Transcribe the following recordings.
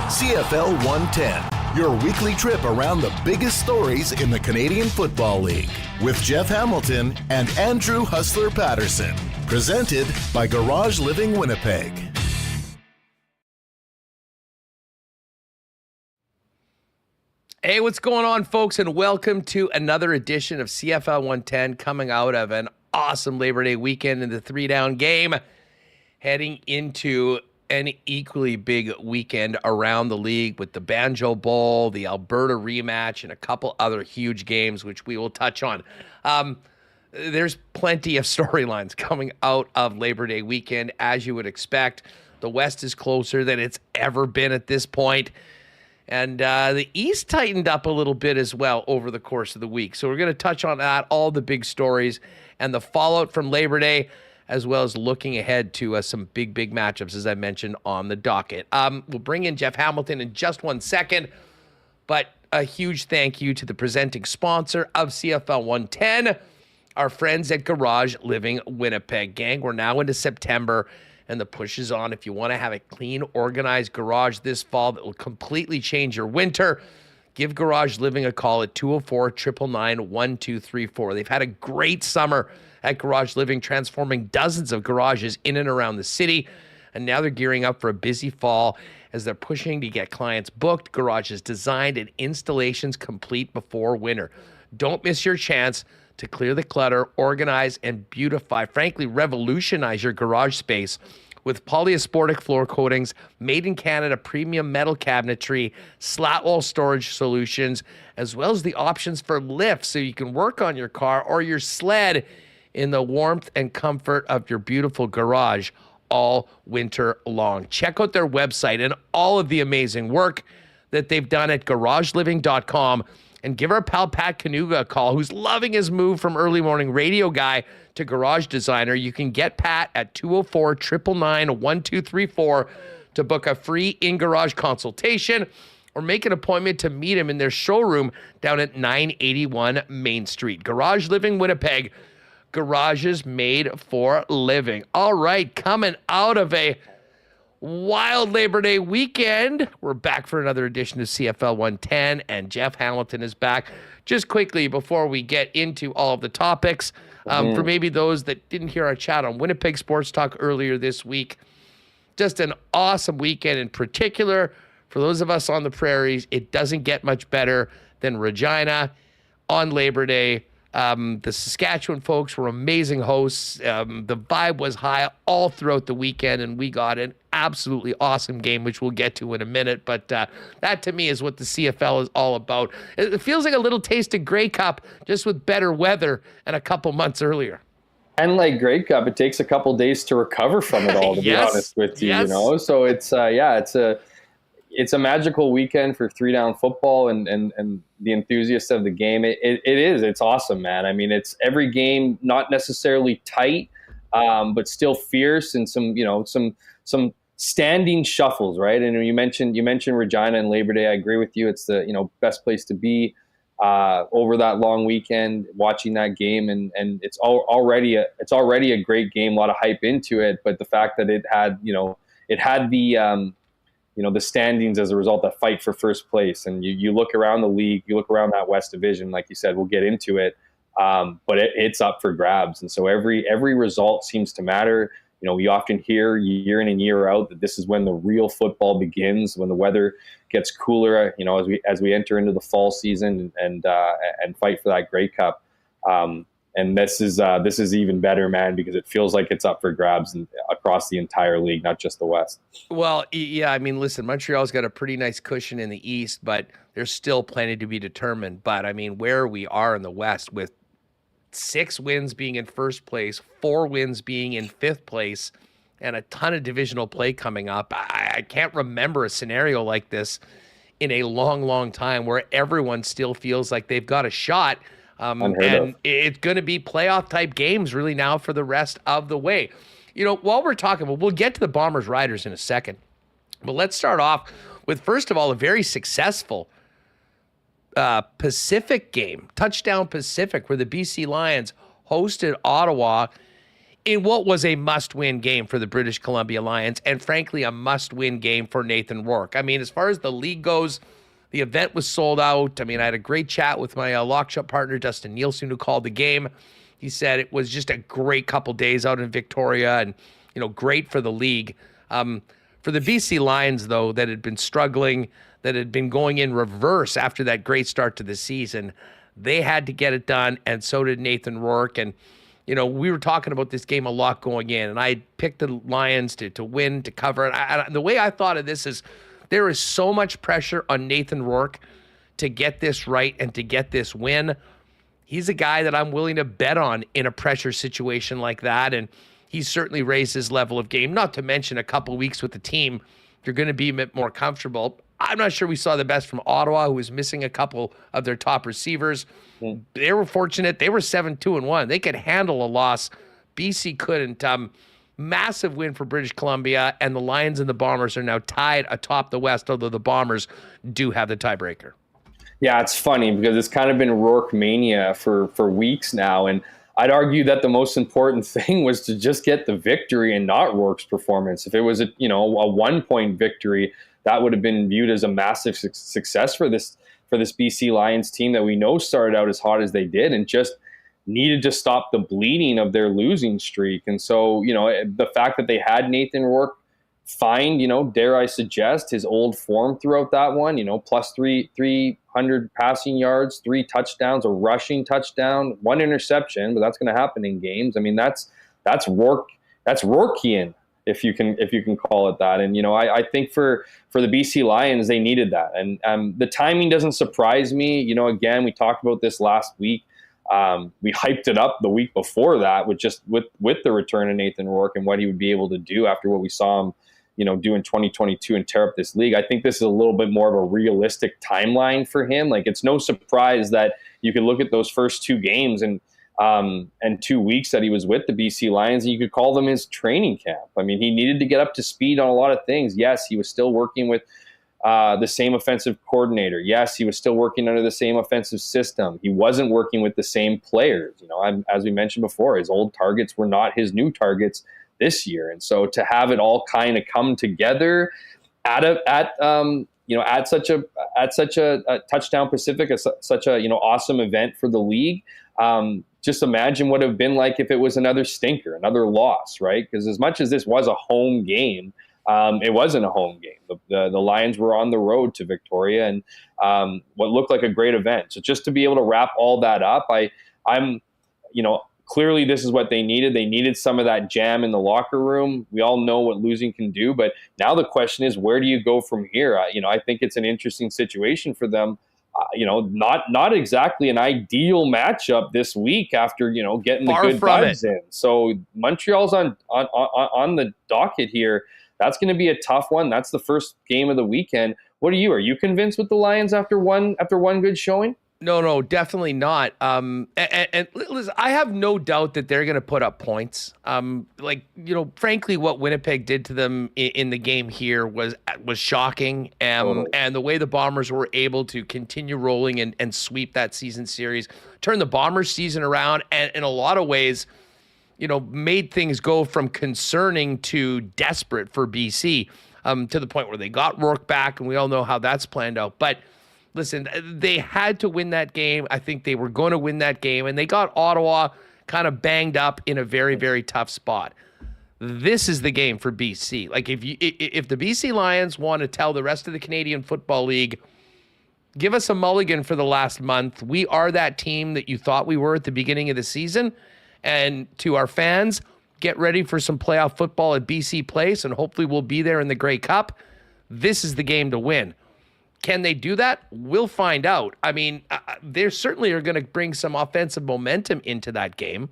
CFL 110, your weekly trip around the biggest stories in the Canadian Football League with Jeff Hamilton and Andrew Hustler Paterson. Presented by Garage Living Winnipeg. Hey, what's going on, folks, and welcome to another edition of CFL 110, coming out of an awesome Labor Day weekend in the three-down game, heading into an equally big weekend around the league with the Banjo Bowl, the Alberta rematch, and a couple other huge games, which we will touch on. There's plenty of storylines coming out of Labor Day weekend, as you would expect. The West is closer than it's ever been at this point. And the East tightened up a little bit as well over the course of the week. So we're going to touch on that, all the big stories and the fallout from Labor Day, as well as looking ahead to some big matchups, as I mentioned, on the docket. We'll bring in Jeff Hamilton in just 1 second, but a huge thank you to the presenting sponsor of CFL 110, our friends at Garage Living Winnipeg. Gang, we're now into September, and the push is on. If you want to have a clean, organized garage this fall that will completely change your winter, give Garage Living a call at 204-999-1234. They've had a great summer at Garage Living, transforming dozens of garages in and around the city, and now they're gearing up for a busy fall as they're pushing to get clients booked, garages designed, and installations complete before winter. Don't miss your chance to clear the clutter, organize, and beautify, frankly, revolutionize your garage space with polyasportic floor coatings, made in Canada premium metal cabinetry, slat wall storage solutions, as well as the options for lifts so you can work on your car or your sled in the warmth and comfort of your beautiful garage all winter long. Check out their website and all of the amazing work that they've done at garageliving.com. And give our pal Pat Kanuga a call, who's loving his move from early morning radio guy to garage designer. You can get Pat at 204-999-1234 to book a free in-garage consultation or make an appointment to meet him in their showroom down at 981 Main Street. Garage Living Winnipeg, garages made for living. All right, coming out of a wild Labor Day weekend, we're back for another edition of CFL 110, and Jeff Hamilton is back. Just quickly, before we get into all of the topics, for maybe those that didn't hear our chat on Winnipeg Sports Talk earlier this week, just an awesome weekend in particular. For those of us on the prairies, it doesn't get much better than Regina on Labor Day. The Saskatchewan folks were amazing hosts. The vibe was high all throughout the weekend, and we got an absolutely awesome game, which we'll get to in a minute. But that, to me, is what the CFL is all about. It feels like a little taste of Grey Cup, just with better weather and a couple months earlier. And like Grey Cup, it takes a couple days to recover from it all, to be honest with you, you know? So it's, it's a magical weekend for three-down football and the enthusiasts of the game. It's awesome, man. I mean, it's every game, not necessarily tight, but still fierce, and some standing shuffles, right? And you mentioned Regina and Labor Day. I agree with you. It's the best place to be over that long weekend, watching that game, and it's already a great game. A lot of hype into it, but the fact that it had the standings as a result that fight for first place. And you look around the league, you look around that West Division, like you said, we'll get into it, but it's up for grabs. And so every result seems to matter. We often hear year in and year out that this is when the real football begins, when the weather gets cooler, as we enter into the fall season and fight for that Grey Cup. And this is even better, man, because it feels like it's up for grabs across the entire league, not just the West. Well, yeah, I mean, listen, Montreal's got a pretty nice cushion in the East, but there's still plenty to be determined. But, I mean, where we are in the West with 6 wins being in first place, 4 wins being in 5th place, and a ton of divisional play coming up, I can't remember a scenario like this in a long time where everyone still feels like they've got a shot. And it's going to be playoff type games really now for the rest of the way. While we're talking, we'll get to the Bombers Riders in a second, but let's start off with, first of all, a very successful Pacific game, Touchdown Pacific, where the BC Lions hosted Ottawa in what was a must-win game for the British Columbia Lions, and frankly, a must-win game for Nathan Rourke. I mean, as far as the league goes, the event was sold out. I mean, I had a great chat with my lock-shop partner, Dustin Nielsen, who called the game. He said it was just a great couple days out in Victoria and, great for the league. For the BC Lions, though, that had been struggling, that had been going in reverse after that great start to the season, they had to get it done, and so did Nathan Rourke. And we were talking about this game a lot going in, and I picked the Lions to win, to cover it. The way I thought of this is there is so much pressure on Nathan Rourke to get this right and to get this win. He's a guy that I'm willing to bet on in a pressure situation like that, and he's certainly raised his level of game, not to mention a couple weeks with the team. You're going to be a bit more comfortable. I'm not sure we saw the best from Ottawa, who was missing a couple of their top receivers. They were fortunate. They were 7-2-1. They could handle a loss. BC couldn't. Massive win for British Columbia, and the Lions and the Bombers are now tied atop the West, although the Bombers do have the tiebreaker. Yeah, it's funny because it's kind of been Rourke mania for weeks now, and I'd argue that the most important thing was to just get the victory and not Rourke's performance. If it was a 1-point victory, that would have been viewed as a massive success for this BC Lions team that we know started out as hot as they did and just needed to stop the bleeding of their losing streak. And so, the fact that they had Nathan Rourke find, dare I suggest, his old form throughout that one, plus 300 passing yards, 3 touchdowns, a rushing touchdown, 1 interception, but that's going to happen in games. I mean, that's Rourke, that's Rourkean, if you can call it that. And, I think for the BC Lions, they needed that. And the timing doesn't surprise me. Again, we talked about this last week. We hyped it up the week before that with the return of Nathan Rourke and what he would be able to do after what we saw him, do in 2022 and tear up this league. I think this is a little bit more of a realistic timeline for him. Like, it's no surprise that you could look at those first 2 games and 2 weeks that he was with the BC Lions, and you could call them his training camp. I mean, he needed to get up to speed on a lot of things. Yes, he was still working with the same offensive coordinator. Yes, he was still working under the same offensive system. He wasn't working with the same players. As we mentioned before, his old targets were not his new targets this year. And so to have it all kind of come together at such a Touchdown Pacific, such a awesome event for the league. Just imagine what it would have been like if it was another stinker, another loss, right? Because as much as this was a home game, it wasn't a home game. The Lions were on the road to Victoria, and what looked like a great event. So just to be able to wrap all that up, I'm clearly this is what they needed. They needed some of that jam in the locker room. We all know what losing can do, but now the question is, where do you go from here? I think it's an interesting situation for them. Not exactly an ideal matchup this week after, getting the good vibes in. So Montreal's on the docket here. That's going to be a tough one. That's the first game of the weekend. What are you? Are you convinced with the Lions after one good showing? No, definitely not. And listen, I have no doubt that they're going to put up points. Frankly, what Winnipeg did to them in the game here was shocking. And the way the Bombers were able to continue rolling and sweep that season series, turn the Bombers season around, and in a lot of ways, made things go from concerning to desperate for BC, to the point where they got Rourke back, and we all know how that's planned out. But listen, they had to win that game. I think they were going to win that game, and they got Ottawa kind of banged up in a very, very tough spot. This is the game for BC. Like, if the BC Lions want to tell the rest of the Canadian Football League, give us a mulligan for the last month. We are that team that you thought we were at the beginning of the season. And to our fans, get ready for some playoff football at BC Place, and hopefully we'll be there in the Grey Cup. This is the game to win. Can they do that? We'll find out. I mean, they certainly are going to bring some offensive momentum into that game.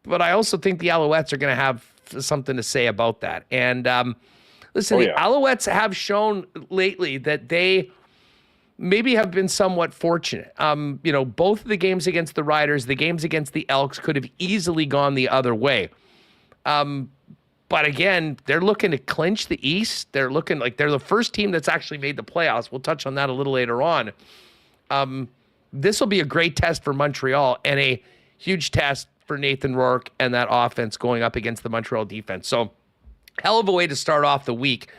But I also think the Alouettes are going to have something to say about that. And listen, the Alouettes have shown lately that they maybe have been somewhat fortunate. Both of the games against the Riders, the games against the Elks could have easily gone the other way. But again, they're looking to clinch the East. They're looking like they're the first team that's actually made the playoffs. We'll touch on that a little later on. This will be a great test for Montreal and a huge test for Nathan Rourke and that offense going up against the Montreal defense. So hell of a way to start off the week.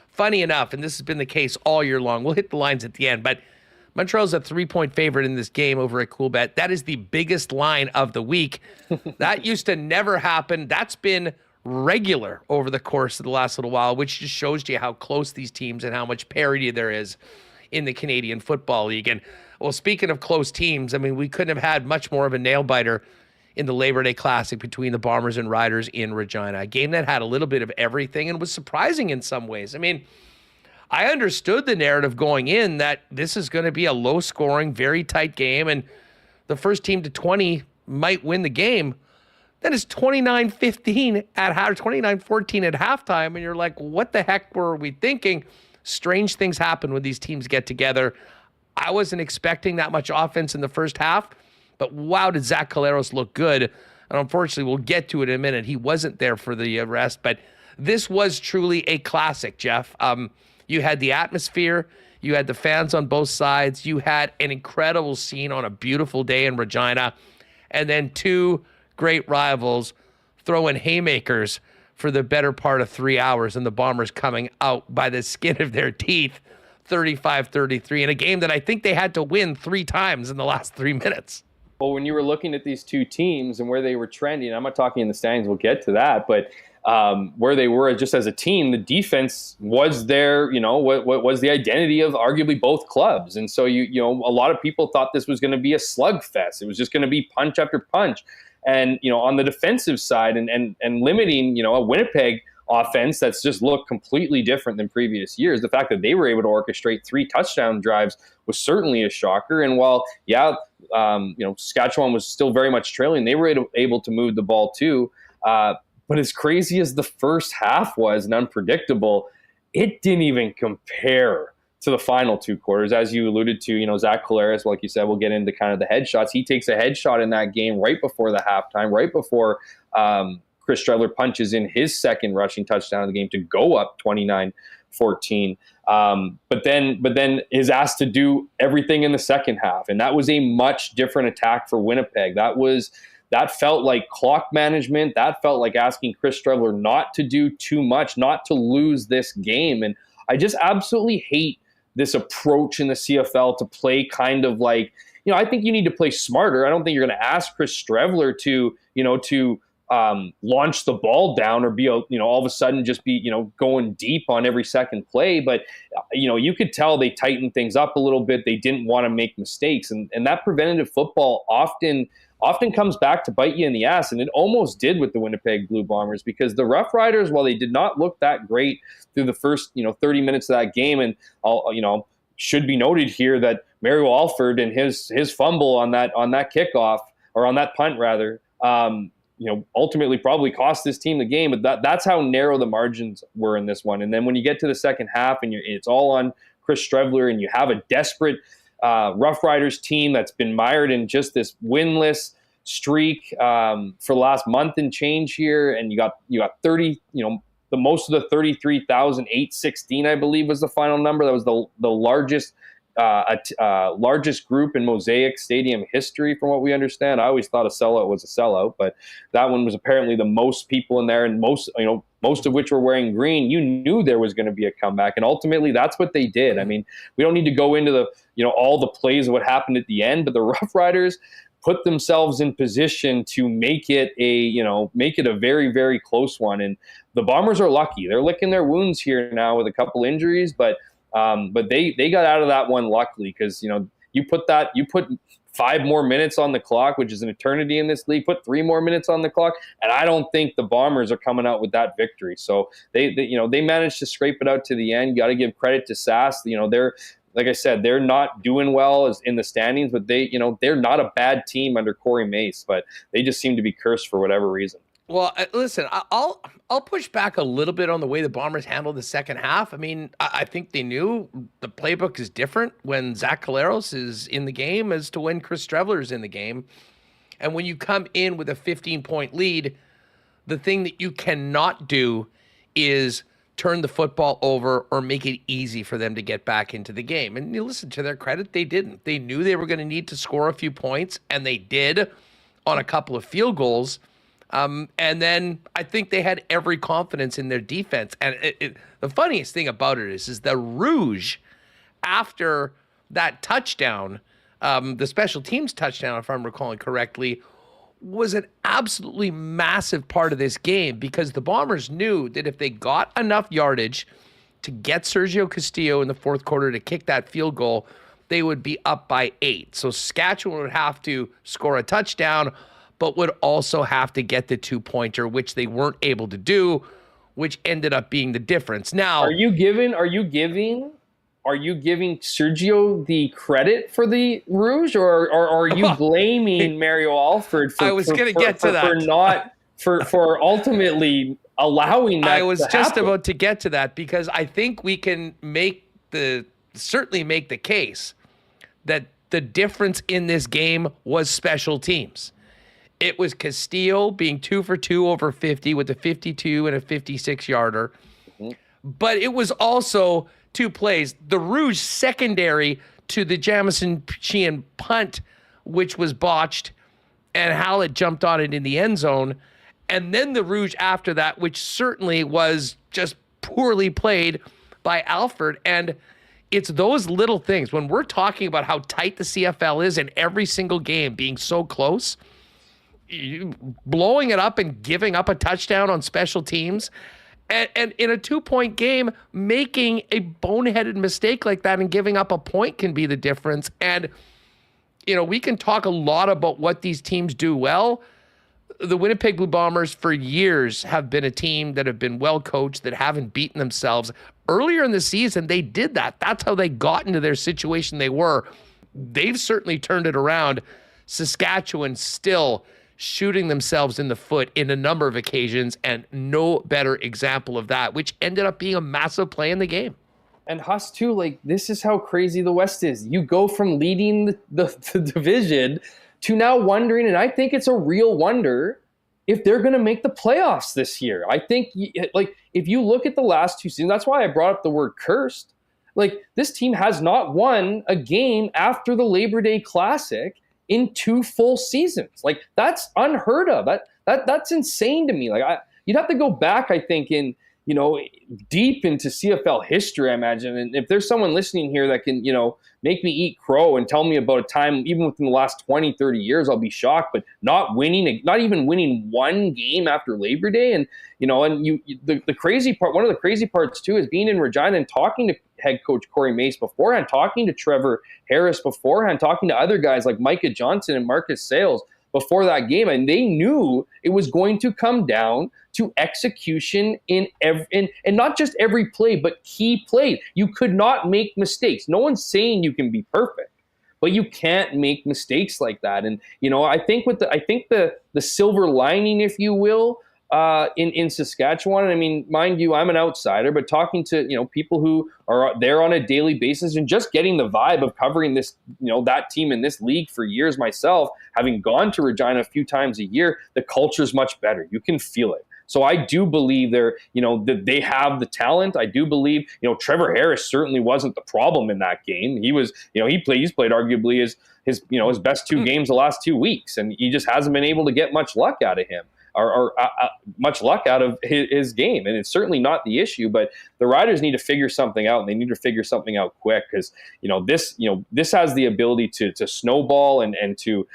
Funny enough, and this has been the case all year long, we'll hit the lines at the end, but Montreal's a 3-point favorite in this game over at Coolbet. That is the biggest line of the week. That used to never happen. That's been regular over the course of the last little while, which just shows you how close these teams and how much parity there is in the Canadian Football League. And, well, speaking of close teams, I mean, we couldn't have had much more of a nail-biter in the Labor Day Classic between the Bombers and Riders in Regina, a game that had a little bit of everything and was surprising in some ways. I mean, I understood the narrative going in that this is going to be a low-scoring, very tight game, and the first team to 20 might win the game. Then it's 29-15 at 29-14 at halftime, and you're like, what the heck were we thinking? Strange things happen when these teams get together. I wasn't expecting that much offense in the first half, but wow, did Zach Collaros look good. And unfortunately, we'll get to it in a minute. He wasn't there for the rest, but this was truly a classic, Jeff. You had the atmosphere. You had the fans on both sides. You had an incredible scene on a beautiful day in Regina. And then two great rivals throwing haymakers for the better part of 3 hours, and the Bombers coming out by the skin of their teeth, 35-33, in a game that I think they had to win 3 times in the last 3 minutes. Well, when you were looking at these two teams and where they were trending, I'm not talking in the standings, we'll get to that, but where they were just as a team, the defense was their, what was the identity of arguably both clubs. And so, a lot of people thought this was going to be a slugfest. It was just going to be punch after punch. And, on the defensive side and limiting, a Winnipeg offense that's just looked completely different than previous years. The fact that they were able to orchestrate 3 touchdown drives was certainly a shocker. And while, Saskatchewan was still very much trailing, they were able to move the ball too. But as crazy as the first half was and unpredictable, it didn't even compare to the final 2 quarters. As you alluded to, Zach Collaros, like you said, we'll get into kind of the headshots. He takes a headshot in that game right before the halftime, right before Chris Streveler punches in his second rushing touchdown of the game to go up 29-14. But then is asked to do everything in the second half. And that was a much different attack for Winnipeg. That felt like clock management. That felt like asking Chris Streveler not to do too much, not to lose this game. And I just absolutely hate this approach in the CFL to play kind of like, I think you need to play smarter. I don't think you're going to ask Chris Streveler to launch the ball down or be, all of a sudden just be, going deep on every second play. But, you could tell they tightened things up a little bit. They didn't want to make mistakes. And that preventative football often comes back to bite you in the ass. And it almost did with the Winnipeg Blue Bombers, because the Rough Riders, while they did not look that great through the first, 30 minutes of that game, and should be noted here that Mario Alford and his fumble on that kickoff, or on that punt rather, ultimately probably cost this team the game. But that's how narrow the margins were in this one. And then when you get to the second half and it's all on Chris Streveler, and you have a desperate Rough Riders team that's been mired in just this winless streak for the last month and change here, and you got 30, the most of the 33,816, I believe, was the final number. That was the largest group in Mosaic Stadium history, from what we understand. I always thought a sellout was a sellout, but that one was apparently the most people in there, and most of which were wearing green. You knew there was going to be a comeback, and ultimately that's what they did. I mean, we don't need to go into all the plays of what happened at the end, but the Rough Riders put themselves in position to make it a very, very close one. And the Bombers are lucky. They're licking their wounds here now with a couple injuries, but they got out of that one luckily, because you put 5 more minutes on the clock, which is an eternity in this league, put 3 more minutes on the clock, and I don't think the Bombers are coming out with that victory. So they managed to scrape it out to the end. You got to give credit to Sass. They're, like I said, they're not doing well as in the standings, but they're not a bad team under Corey Mace, but they just seem to be cursed for whatever reason. Well, listen, I'll push back a little bit on the way the Bombers handled the second half. I mean, I think they knew the playbook is different when Zach Collaros is in the game as to when Chris Streveler is in the game. And when you come in with a 15-point lead, the thing that you cannot do is turn the football over or make it easy for them to get back into the game. And you listen, to their credit, they didn't. They knew they were going to need to score a few points, and they did. on a couple of field goals. And then I think they had every confidence in their defense. And the funniest thing about it is the Rouge, after that touchdown, the special teams touchdown, if I'm recalling correctly, was an absolutely massive part of this game, because the Bombers knew that if they got enough yardage to get Sergio Castillo in the fourth quarter to kick that field goal, they would be up by 8. So Saskatchewan would have to score a touchdown, but would also have to get the 2-pointer, which they weren't able to do, which ended up being the difference. Now, are you giving Sergio the credit for the Rouge, or are you blaming Mario Alford for for ultimately allowing that? I was to just happen? about to get to that, because I think we can certainly make the case that the difference in this game was special teams. It was Castillo being 2 for 2 over 50 with a 52 and a 56-yarder. Mm-hmm. But it was also 2 plays. The Rouge secondary to the Jamison Sheehan punt, which was botched, and Hallett jumped on it in the end zone. And then the Rouge after that, which certainly was just poorly played by Alford. And it's those little things. When we're talking about how tight the CFL is and every single game being so close, blowing it up and giving up a touchdown on special teams, and in a 2-point game, making a boneheaded mistake like that and giving up a point can be the difference. And, we can talk a lot about what these teams do well. The Winnipeg Blue Bombers for years have been a team that have been well coached, that haven't beaten themselves. Earlier in the season, they did that. That's how they got into their situation they were. They've certainly turned it around. Saskatchewan still shooting themselves in the foot in a number of occasions, and no better example of that, which ended up being a massive play in the game. And Huss, too, this is how crazy the West is. You go from leading the division to now wondering, and I think it's a real wonder, if they're going to make the playoffs this year. I think, if you look at the last 2 seasons, that's why I brought up the word cursed. This team has not won a game after the Labor Day Classic in 2 full seasons. That's unheard of. That's insane to me. You'd have to go back, I think, in deep into CFL history, I imagine. And if there's someone listening here that can, make me eat crow and tell me about a time, even within the last 20, 30 years, I'll be shocked. But not even winning 1 game after Labor Day. And, the crazy part, one of the crazy parts too, is being in Regina and talking to head coach Corey Mace beforehand, talking to Trevor Harris beforehand, talking to other guys like Micah Johnson and Marcus Sales before that game. And they knew it was going to come down to execution in not just every play, but key plays. You could not make mistakes. No one's saying you can be perfect, but you can't make mistakes like that. And I think the silver lining, if you will, in Saskatchewan, and I mean, mind you, I'm an outsider, but talking to people who are there on a daily basis and just getting the vibe of covering this, that team in this league for years myself, having gone to Regina a few times a year, the culture is much better. You can feel it. So I do believe that they have the talent. I do believe, Trevor Harris certainly wasn't the problem in that game. He was, he's played arguably his best 2 games the last 2 weeks, and he just hasn't been able to get much luck out of him. Or much luck out of his game. And it's certainly not the issue, but the Riders need to figure something out, and they need to figure something out quick, because, this has the ability to snowball and to,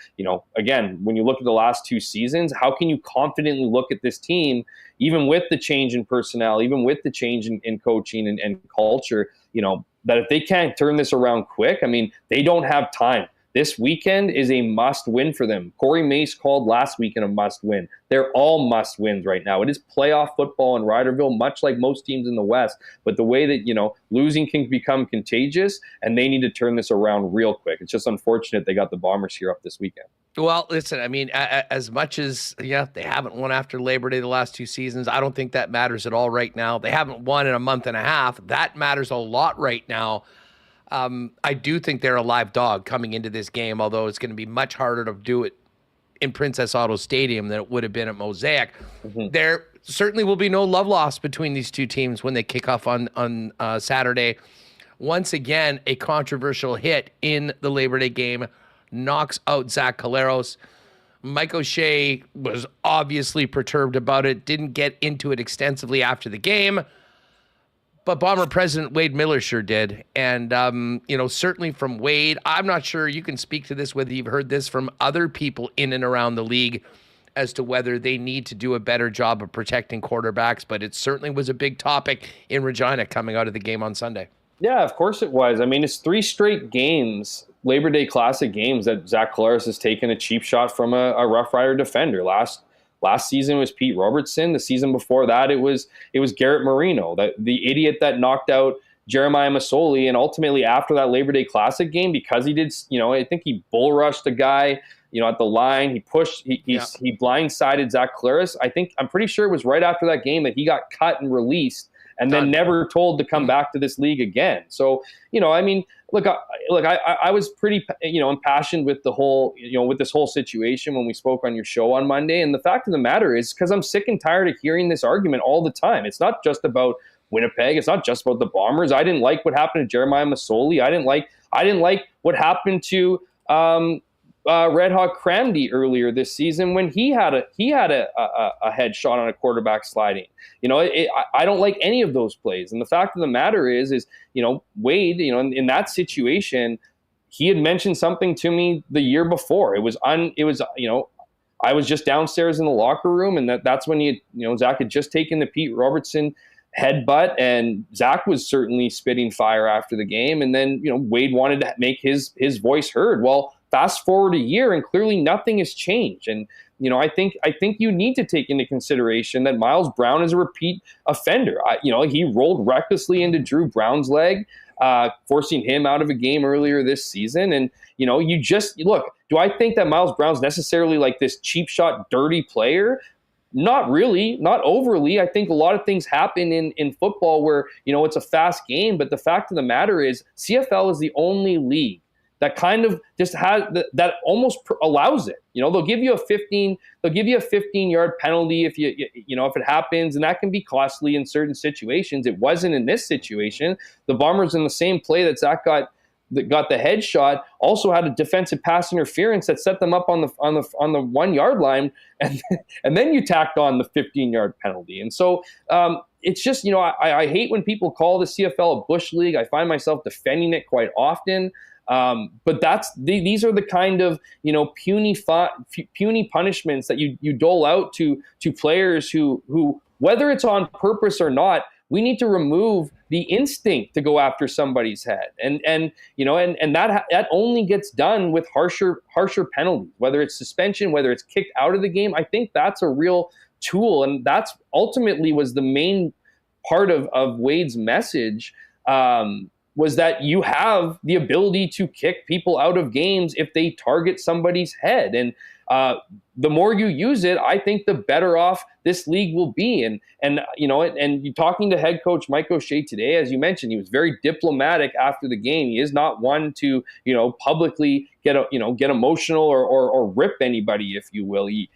again, when you look at the last 2 seasons, how can you confidently look at this team, even with the change in personnel, even with the change in coaching and culture, that if they can't turn this around quick, I mean, they don't have time. This weekend is a must-win for them. Corey Mace called last weekend a must-win. They're all must-wins right now. It is playoff football in Riderville, much like most teams in the West. But the way that, losing can become contagious, and they need to turn this around real quick. It's just unfortunate they got the Bombers here up this weekend. Well, listen, I mean, as much as, they haven't won after Labor Day the last 2 seasons, I don't think that matters at all right now. They haven't won in a month and a half. That matters a lot right now. I do think they're a live dog coming into this game, although it's going to be much harder to do it in Princess Auto Stadium than it would have been at Mosaic. Mm-hmm. There certainly will be no love lost between these 2 teams when they kick off on Saturday. Once again, a controversial hit in the Labor Day game knocks out Zach Caleros. Mike O'Shea was obviously perturbed about it, didn't get into it extensively after the game, but Bomber President Wade Miller sure did. And, certainly from Wade, I'm not sure you can speak to this, whether you've heard this from other people in and around the league as to whether they need to do a better job of protecting quarterbacks, but it certainly was a big topic in Regina coming out of the game on Sunday. Yeah, of course it was. I mean, it's 3 straight games, Labor Day Classic games, that Zach Collaros has taken a cheap shot from a Rough Rider defender. Last season was Pete Robertson. The season before that, it was Garrett Marino, the idiot that knocked out Jeremiah Masoli. And ultimately, after that Labor Day Classic game, because he did, I think he bull rushed a guy, at the line. He pushed, he blindsided Zach Collaros. I'm pretty sure it was right after that game that he got cut and released, and then never told to come back to this league again. So, I was pretty, impassioned with the whole, with this whole situation when we spoke on your show on Monday. And the fact of the matter is, because I'm sick and tired of hearing this argument all the time. It's not just about Winnipeg. It's not just about the Bombers. I didn't like what happened to Jeremiah Masoli. I didn't like what happened to Red Hawk Cramdy earlier this season when he had a headshot on a quarterback sliding. I don't like any of those plays. And the fact of the matter is Wade, in that situation, he had mentioned something to me the year before. I was just downstairs in the locker room, and that's when Zach had just taken the Pete Robertson headbutt, and Zach was certainly spitting fire after the game. And then, Wade wanted to make his voice heard. Well, fast forward a year, and clearly nothing has changed. And I think you need to take into consideration that Miles Brown is a repeat offender. He rolled recklessly into Drew Brown's leg, forcing him out of a game earlier this season. And you just look. Do I think that Miles Brown's necessarily like this cheap shot, dirty player? Not really, not overly. I think a lot of things happen in football where it's a fast game. But the fact of the matter is, CFL is the only league that kind of just has that almost allows it. They'll give you a 15-yard penalty if if it happens, and that can be costly in certain situations. It wasn't in this situation. The Bombers, in the same play that Zach got the headshot, also had a defensive pass interference that set them up on the 1 yard line, and then you tacked on the 15-yard penalty. And so it's just I hate when people call the CFL a bush league. I find myself defending it quite often. But these are the kind of puny punishments that you dole out to players who whether it's on purpose or not, we need to remove the instinct to go after somebody's head, and that only gets done with harsher penalties, whether it's suspension, whether it's kicked out of the game. I think that's a real tool, and that's ultimately was the main part of Wade's message. Was that you have the ability to kick people out of games if they target somebody's head. And the more you use it, I think the better off this league will be. And you're talking to head coach Mike O'Shea today, as you mentioned, he was very diplomatic after the game. He is not one to, publicly get emotional or rip anybody, if you will. He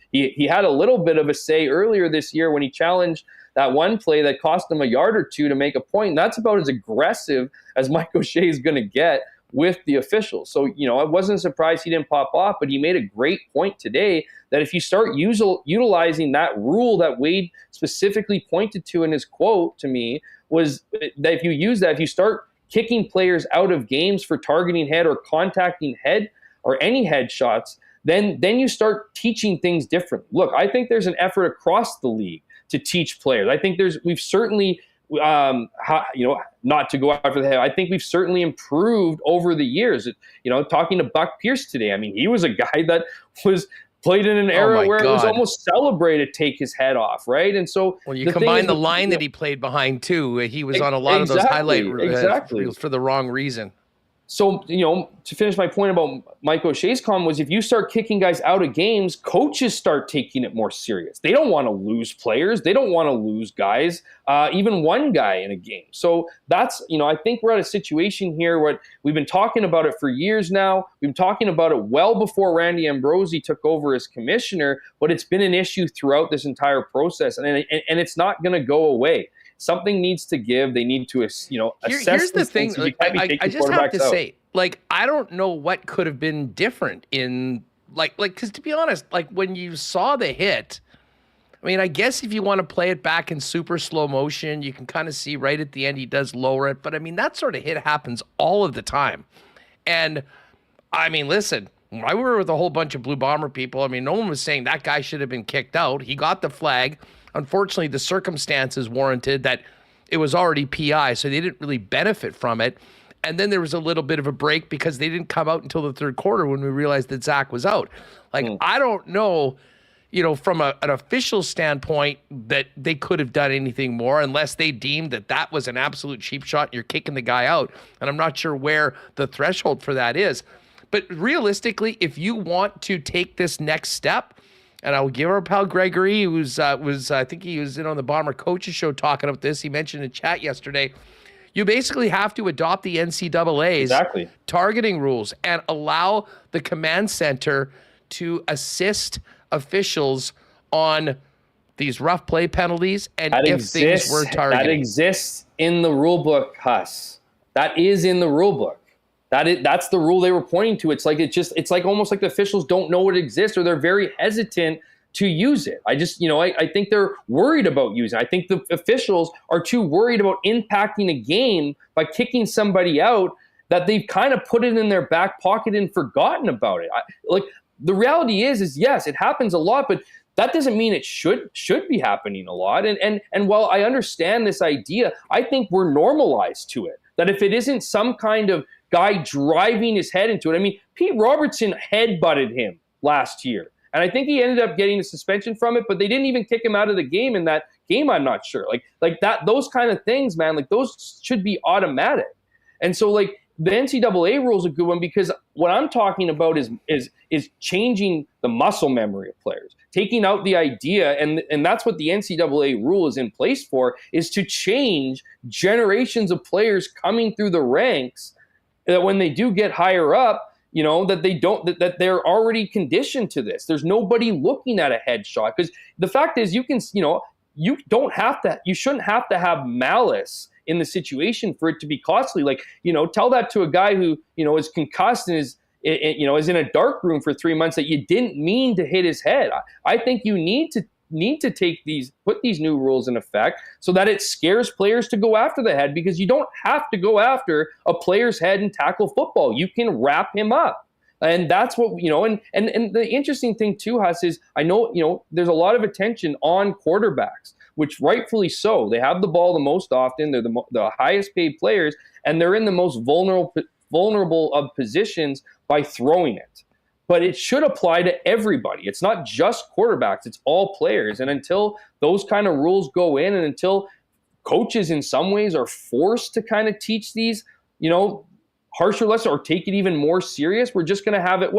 had a little bit of a say earlier this year when he challenged that one play that cost him a yard or two to make a point. And that's about as aggressive as Mike O'Shea is going to get with the officials. So, I wasn't surprised he didn't pop off, but he made a great point today that if you start utilizing that rule that Wade specifically pointed to in his quote to me, was that if you start kicking players out of games for targeting head or contacting head or any head shots, then you start teaching things differently. Look, I think there's an effort across the league to teach players. I think we've certainly, not to go after the head, I think we've certainly improved over the years. Talking to Buck Pierce today, I mean, he was a guy that was played in an era where it was almost celebrated to take his head off, right? And so when you combine the line that he played behind too, he was on a lot of those highlight reels for the wrong reason. So, to finish my point about Mike O'Shea's comment was, if you start kicking guys out of games, coaches start taking it more serious. They don't want to lose players. They don't want to lose guys, even one guy in a game. So that's, I think we're at a situation here where we've been talking about it for years now. We've been talking about it well before Randy Ambrosie took over as commissioner, but it's been an issue throughout this entire process, and it's not going to go away. Something needs to give. They need to, assess. Here's the thing. I just have to say, I don't know what could have been different in because to be honest, like when you saw the hit, I mean, I guess if you want to play it back in super slow motion, you can kind of see right at the end he does lower it. But I mean, that sort of hit happens all of the time. And I mean, listen, I were with a whole bunch of Blue Bomber people. I mean, no one was saying that guy should have been kicked out. He got the flag. Unfortunately, the circumstances warranted that it was already PI, so they didn't really benefit from it. And then there was a little bit of a break because they didn't come out until the third quarter when we realized that Zach was out. Like, I don't know, from an official standpoint that they could have done anything more unless they deemed that that was an absolute cheap shot and you're kicking the guy out. And I'm not sure where the threshold for that is. But realistically, if you want to take this next step, and I'll give our pal Gregory, who's I think he was in on the Bomber Coaches Show talking about this. He mentioned in chat yesterday, you basically have to adopt the NCAA's targeting rules and allow the command center to assist officials on these rough play penalties and things were targeting. That exists in the rule book, Huss. That is in the rule book. That's the rule they were pointing to. It's like almost like the officials don't know it exists, or they're very hesitant to use it. I think they're worried about using it. I think the officials are too worried about impacting a game by kicking somebody out that they've kind of put it in their back pocket and forgotten about it. The reality is yes, it happens a lot, but that doesn't mean it should be happening a lot. And while I understand this idea, I think we're normalized to it. That if it isn't some kind of guy driving his head into it, I mean, Pete Robertson headbutted him last year. And I think he ended up getting a suspension from it, but they didn't even kick him out of the game in that game, I'm not sure. Like that, those kind of things, man, like those should be automatic. And so like the NCAA rule is a good one because what I'm talking about is changing the muscle memory of players, taking out the idea, and that's what the NCAA rule is in place for, is to change generations of players coming through the ranks that when they do get higher up, that they're already conditioned to this. There's nobody looking at a headshot because the fact is you shouldn't have to have malice in the situation for it to be costly. Like, tell that to a guy who, is concussed and is in a dark room for 3 months that you didn't mean to hit his head. I think you need to put these new rules in effect so that it scares players to go after the head, because you don't have to go after a player's head in tackle football. You can wrap him up. And that's what, and the interesting thing too, Huss, is I know, there's a lot of attention on quarterbacks, which rightfully so. They have the ball the most often. They're the highest paid players, and they're in the most vulnerable of positions by throwing it. But it should apply to everybody. It's not just quarterbacks. It's all players. And until those kind of rules go in, and until coaches in some ways are forced to kind of teach these, harsher lessons or take it even more serious, we're just going to have it,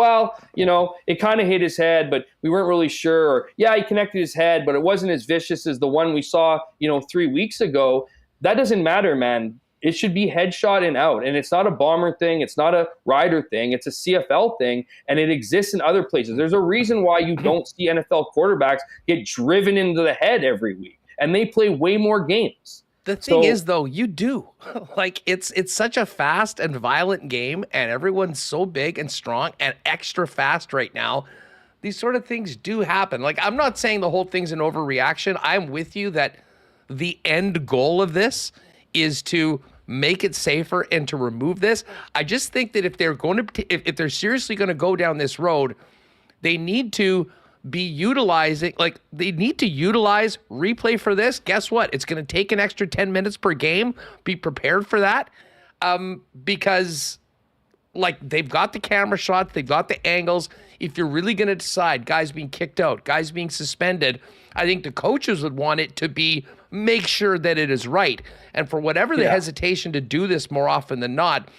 it kind of hit his head, but we weren't really sure. Or, yeah, he connected his head, but it wasn't as vicious as the one we saw, 3 weeks ago. That doesn't matter, man. It should be headshot and out. And it's not a Bomber thing. It's not a Rider thing. It's a CFL thing. And it exists in other places. There's a reason why you don't see NFL quarterbacks get driven into the head every week. And they play way more games. The thing is, though, you do. Like, it's such a fast and violent game, and everyone's so big and strong and extra fast right now. These sort of things do happen. Like, I'm not saying the whole thing's an overreaction. I'm with you that the end goal of this is to make it safer and to remove this. I just think that if they're seriously going to go down this road, they need to be utilizing, they need to utilize replay for this. Guess what? It's going to take an extra 10 minutes per game. Be prepared for that. Because they've got the camera shots, they've got the angles. If you're really going to decide guys being kicked out, guys being suspended, I think the coaches would want it to be make sure that it is right. And for whatever the hesitation to do this more often than not,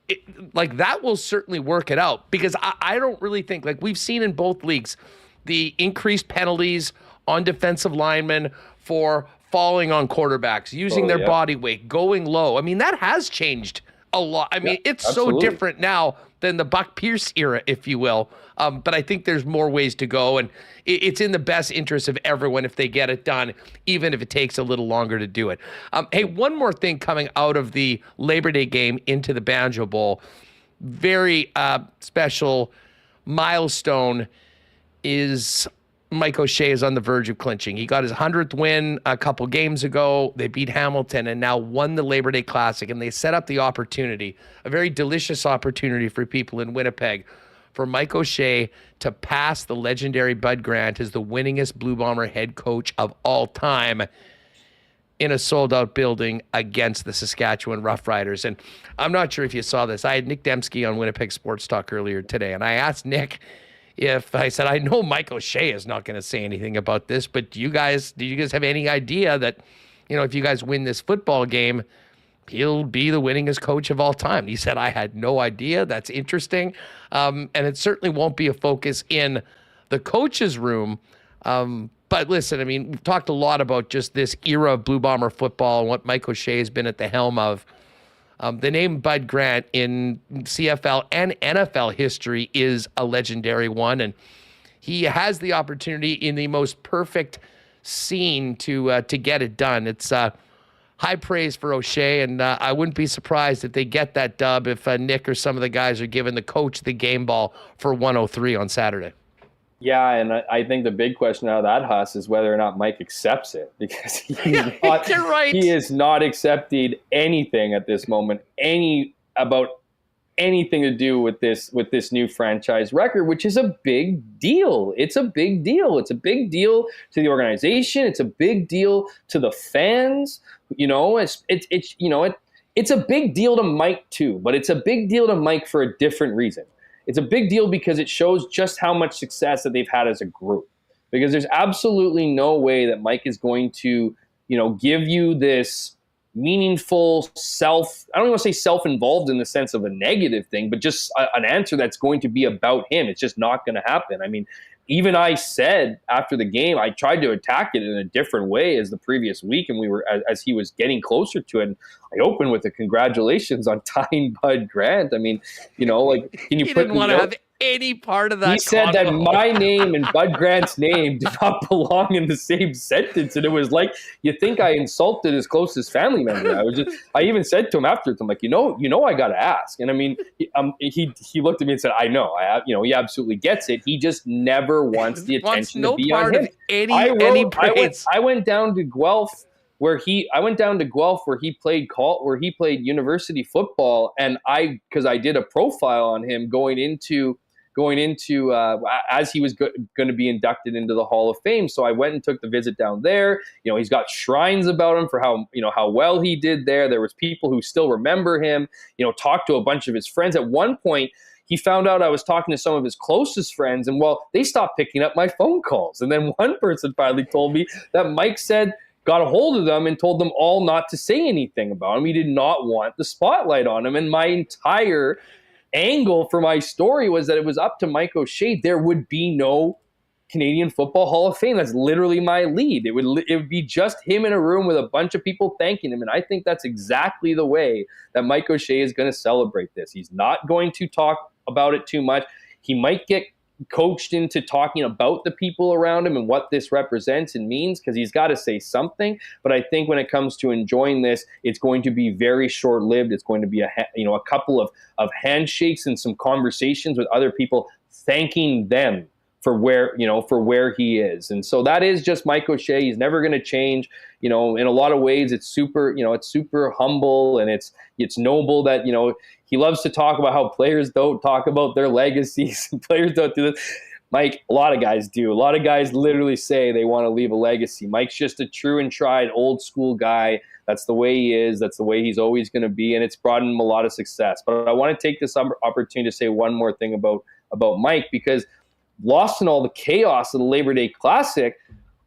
that will certainly work it out, because I don't really think, we've seen in both leagues, the increased penalties on defensive linemen for falling on quarterbacks, using their body weight, going low. I mean, that has changed a lot. I mean, it's absolutely so different now than the Buck Pierce era, if you will. But I think there's more ways to go, and it's in the best interest of everyone if they get it done, even if it takes a little longer to do it. Hey, one more thing coming out of the Labor Day game into the Banjo Bowl. Very special milestone is Mike O'Shea is on the verge of clinching. He got his 100th win a couple games ago. They beat Hamilton and now won the Labor Day Classic, and they set up the opportunity, a very delicious opportunity for people in Winnipeg, for Mike O'Shea to pass the legendary Bud Grant as the winningest Blue Bomber head coach of all time in a sold-out building against the Saskatchewan Roughriders. And I'm not sure if you saw this. I had Nick Dembski on Winnipeg Sports Talk earlier today, and I asked Nick if I said, I know Mike O'Shea is not going to say anything about this, but do you guys have any idea that, if you guys win this football game, he'll be the winningest coach of all time? He said, I had no idea. That's interesting. And it certainly won't be a focus in the coach's room. But listen, we've talked a lot about just this era of Blue Bomber football and what Mike O'Shea has been at the helm of. The name Bud Grant in CFL and NFL history is a legendary one, and he has the opportunity in the most perfect scene to get it done. It's high praise for O'Shea, and I wouldn't be surprised if they get that dub if Nick or some of the guys are giving the coach the game ball for 103 on Saturday. Yeah, and I think the big question out of that, Huss, is whether or not Mike accepts it, because you're right. He is not accepting anything at this moment, about anything to do with this new franchise record, which is a big deal. It's a big deal. It's a big deal to the organization. It's a big deal to the fans. It's a big deal to Mike too, but it's a big deal to Mike for a different reason. It's a big deal because it shows just how much success that they've had as a group. Because there's absolutely no way that Mike is going to, give you this meaningful I don't want to say self-involved in the sense of a negative thing, but just an answer that's going to be about him. It's just not going to happen. Even I said after the game, I tried to attack it in a different way as the previous week, and as he was getting closer to it, and I opened with a congratulations on tying Bud Grant. Can you he didn't want to have any part of that. He said that my name and Bud Grant's name did not belong in the same sentence, and it was like, you think I insulted his closest family member? I even said to him afterwards, I'm like, I got to ask. And he looked at me and said, I know, he absolutely gets it. He just never wants the attention to be on him. I went down to Guelph where he played university football, and because I did a profile on him going into as he was going to be inducted into the Hall of Fame. So I went and took the visit down there. He's got shrines about him for how well he did there. There was people who still remember him, talked to a bunch of his friends. At one point, he found out I was talking to some of his closest friends, and they stopped picking up my phone calls. And then one person finally told me that Mike got a hold of them and told them all not to say anything about him. He did not want the spotlight on him. And my entire angle for my story was that it was up to Mike O'Shea. There would be no Canadian Football Hall of Fame. That's literally my lead. It would be just him in a room with a bunch of people thanking him. And I think that's exactly the way that Mike O'Shea is going to celebrate this. He's not going to talk about it too much. He might get coached into talking about the people around him and what this represents and means, because he's got to say something. But I think when it comes to enjoying this, it's going to be very short-lived. It's going to be a couple of handshakes and some conversations with other people thanking them for where he is. And so that is just Mike O'Shea. He's never going to change. In a lot of ways, it's super humble, and it's noble that, he loves to talk about how players don't talk about their legacies and players don't do this. Mike, a lot of guys do. A lot of guys literally say they want to leave a legacy. Mike's just a true and tried old school guy. That's the way he is. That's the way he's always going to be. And it's brought him a lot of success. But I want to take this opportunity to say one more thing about Mike, because lost in all the chaos of the Labor Day Classic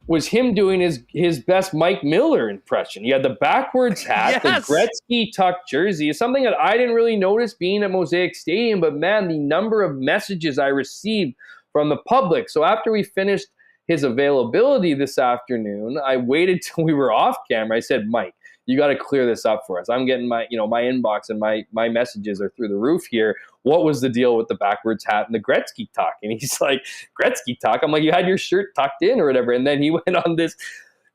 was him doing his best Mike Miller impression. He had the backwards hat, yes, the Gretzky tuck jersey. It's something that I didn't really notice being at Mosaic Stadium, but man, the number of messages I received from the public. So after we finished his availability this afternoon, I waited till we were off camera. I said, Mike, you got to clear this up for us. I'm getting my inbox and my messages are through the roof here. What was the deal with the backwards hat and the Gretzky tuck? And he's like, Gretzky tuck? I'm like, you had your shirt tucked in or whatever. And then he went on this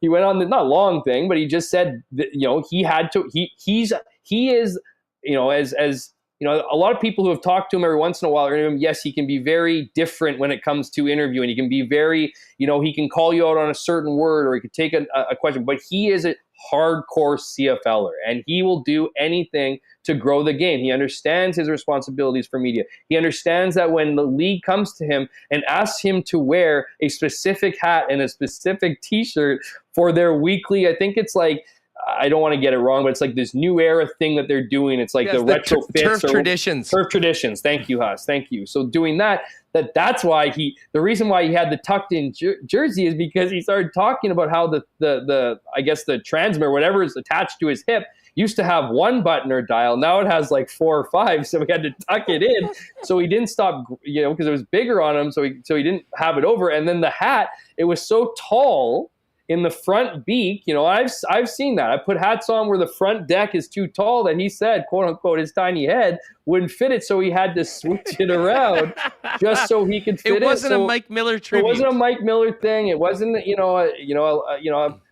not long thing, but he just said that, he had to, he is, as a lot of people who have talked to him every once in a while are him. Yes, he can be very different when it comes to interviewing. He can be very, he can call you out on a certain word, or he could take a question, but he is a hardcore CFLer, and he will do anything to grow the game. He understands his responsibilities for media. He understands that when the league comes to him and asks him to wear a specific hat and a specific t-shirt for their weekly, I think it's like, I don't want to get it wrong, but it's like this new era thing that they're doing. It's like the retrofits. Turf traditions. Turf traditions. Thank you, Huss. Thank you. So doing that's why the reason why he had the tucked in jersey is because he started talking about how the I guess the transmitter, whatever is attached to his hip, used to have one button or dial. Now it has like 4 or 5. So we had to tuck it in. So he didn't stop, because it was bigger on him. So he didn't have it over. And then the hat, it was so tall in the front beak, I've seen that. I put hats on where the front deck is too tall that he said, quote unquote, his tiny head wouldn't fit it. So he had to switch it around just so he could fit it. It wasn't a Mike Miller tribute. It wasn't a Mike Miller thing. It wasn't,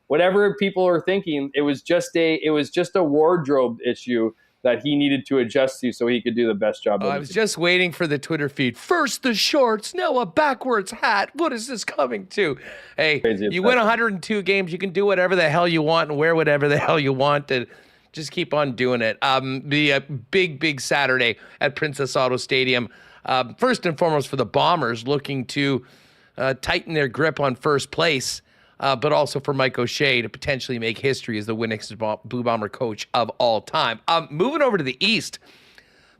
whatever people are thinking. It was just a wardrobe issue that he needed to adjust to so he could do the best job. I was just waiting for the Twitter feed. First the shorts, now a backwards hat. What is this coming to? Hey, you win 102 games. You can do whatever the hell you want and wear whatever the hell you want, and just keep on doing it. The big Saturday at Princess Auto Stadium. First and foremost for the Bombers, looking to tighten their grip on first place. But also for Mike O'Shea to potentially make history as the winningest Blue Bomber coach of all time. Moving over to the East,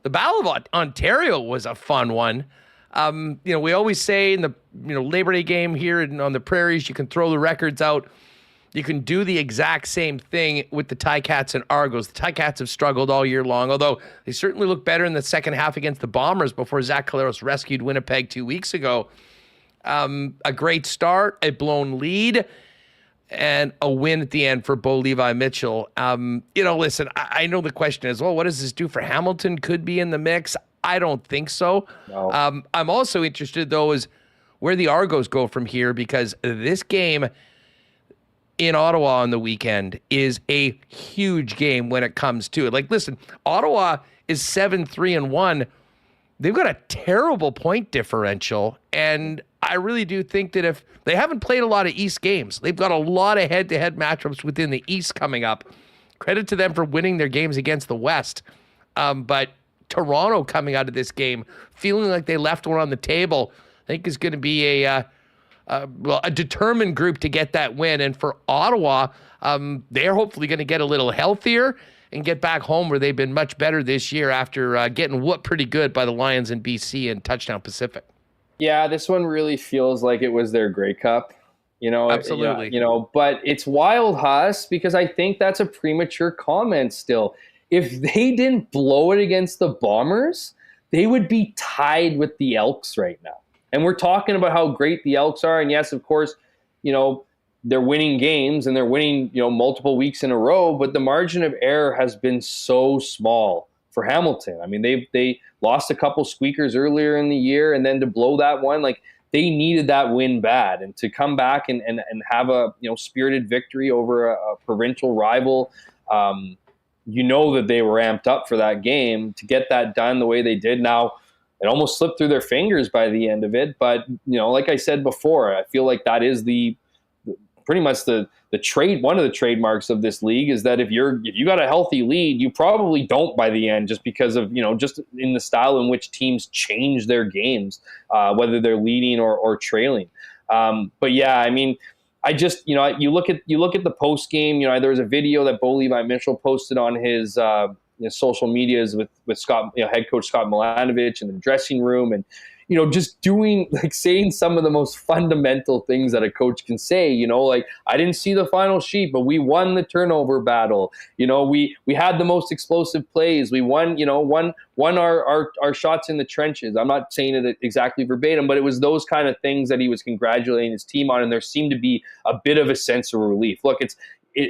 the Battle of Ontario was a fun one. We always say in the Labor Day game here on the prairies, you can throw the records out. You can do the exact same thing with the Ticats and Argos. The Ticats have struggled all year long, although they certainly look better in the second half against the Bombers before Zach Caleros rescued Winnipeg 2 weeks ago. A great start, a blown lead, and a win at the end for Bo Levi Mitchell. Listen, I know the question is, well, what does this do for Hamilton? Could be in the mix. I don't think so. No. I'm also interested, though, is where the Argos go from here, because this game in Ottawa on the weekend is a huge game when it comes to it. Like, listen, Ottawa is 7-3-1. They've got a terrible point differential, and I really do think that if they haven't played a lot of East games, they've got a lot of head-to-head matchups within the East coming up. Credit to them for winning their games against the West. But Toronto coming out of this game, feeling like they left one on the table, I think is going to be a determined group to get that win. And for Ottawa, they're hopefully going to get a little healthier and get back home where they've been much better this year after getting whooped pretty good by the Lions in BC and Touchdown Pacific. Yeah, this one really feels like it was their Grey Cup. Absolutely. But it's wild, Huss, because I think that's a premature comment still. If they didn't blow it against the Bombers, they would be tied with the Elks right now. And we're talking about how great the Elks are. And yes, of course, they're winning games and they're winning, multiple weeks in a row, but the margin of error has been so small for Hamilton. I mean, they lost a couple squeakers earlier in the year, and then to blow that one, like, they needed that win bad, and to come back and have a spirited victory over a provincial rival. That they were amped up for that game to get that done the way they did. Now, it almost slipped through their fingers by the end of it, but like I said before, I feel like that is pretty much the trade. One of the trademarks of this league is that if you got a healthy lead, you probably don't by the end, just because of just in the style in which teams change their games, whether they're leading or trailing. But yeah, I mean, I just you look at the post game. There was a video that Bo Levi Mitchell posted on his social medias with Scott, head coach Scott Milanovich in the dressing room, and just doing, like, saying some of the most fundamental things that a coach can say, like, I didn't see the final sheet, but we won the turnover battle. We had the most explosive plays. We won our shots in the trenches. I'm not saying it exactly verbatim, but it was those kind of things that he was congratulating his team on. And there seemed to be a bit of a sense of relief. Look,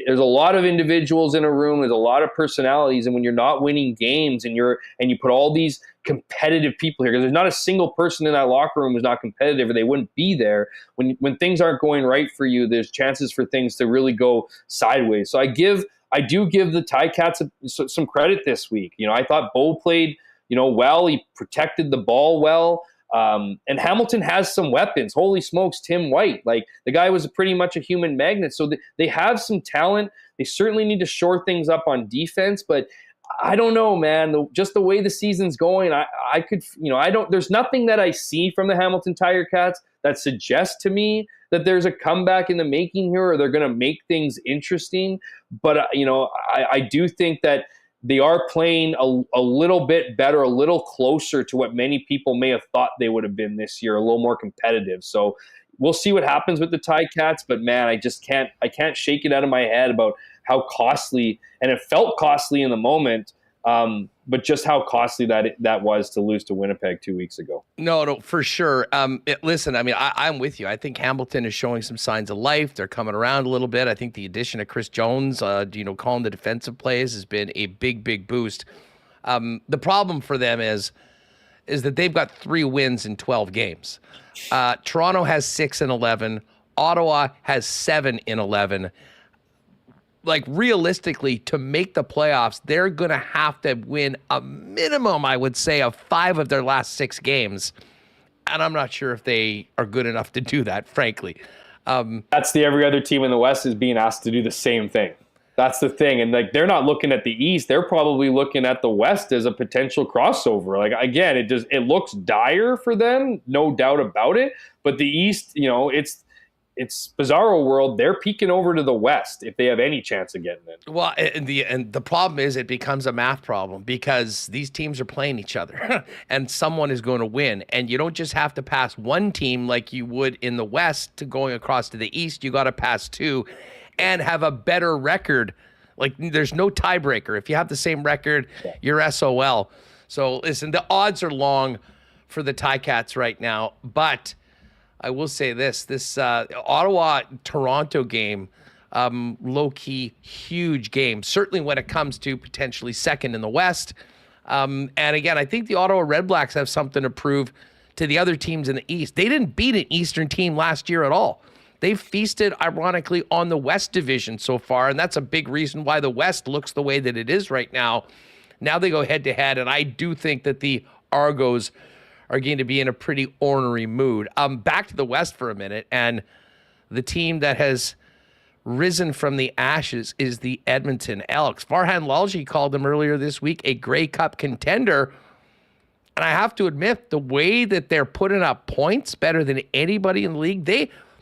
there's a lot of individuals in a room. There's a lot of personalities. And when you're not winning games and you put all these competitive people here, because there's not a single person in that locker room who's not competitive, or they wouldn't be there. When things aren't going right for you, there's chances for things to really go sideways. So I do give the Ticats some credit this week. I thought Bo played well. He protected the ball well. And Hamilton has some weapons. Holy smokes, Tim White. Like, the guy was pretty much a human magnet. So they have some talent. They certainly need to shore things up on defense, but I don't know, man. Just the way the season's going, I could, there's nothing that I see from the Hamilton Tiger Cats that suggests to me that there's a comeback in the making here, or they're going to make things interesting. But, I do think that they are playing a little bit better, a little closer to what many people may have thought they would have been this year, a little more competitive. So we'll see what happens with the Ticats, but man, I can't shake it out of my head about how costly, and it felt costly in the moment, but just how costly that was to lose to Winnipeg 2 weeks ago. No, for sure. Listen, I mean, I'm with you. I think Hamilton is showing some signs of life. They're coming around a little bit. I think the addition of Chris Jones, calling the defensive plays has been a big, big boost. The problem for them is that they've got 3 wins in 12 games. Toronto has 6 in 11. Ottawa has 7 in 11. Like, realistically, to make the playoffs, they're going to have to win a minimum, I would say, of 5 of their last 6 games. And I'm not sure if they are good enough to do that, frankly. That's every other team in the West is being asked to do the same thing. That's the thing. And like, they're not looking at the East. They're probably looking at the West as a potential crossover. Like, again, it looks dire for them, no doubt about it. But the East, it's bizarro world. They're peeking over to the West if they have any chance of getting it. Well, and the problem is it becomes a math problem because these teams are playing each other and someone is going to win. And you don't just have to pass one team like you would in the West to going across to the East. You got to pass 2 and have a better record. Like, there's no tiebreaker. If you have the same record, you're SOL. So listen, the odds are long for the Ticats right now, but I will say this Ottawa-Toronto game, low-key huge game, certainly when it comes to potentially second in the West. And again, I think the Ottawa Red Blacks have something to prove to the other teams in the East. They didn't beat an Eastern team last year at all. They've feasted, ironically, on the West Division so far, and that's a big reason why the West looks the way that it is right now. Now they go head-to-head, and I do think that the Argos are going to be in a pretty ornery mood. Back to the West for a minute, and the team that has risen from the ashes is the Edmonton Elks. Farhan Lalji called them earlier this week a Grey Cup contender, and I have to admit, the way that they're putting up points better than anybody in the league,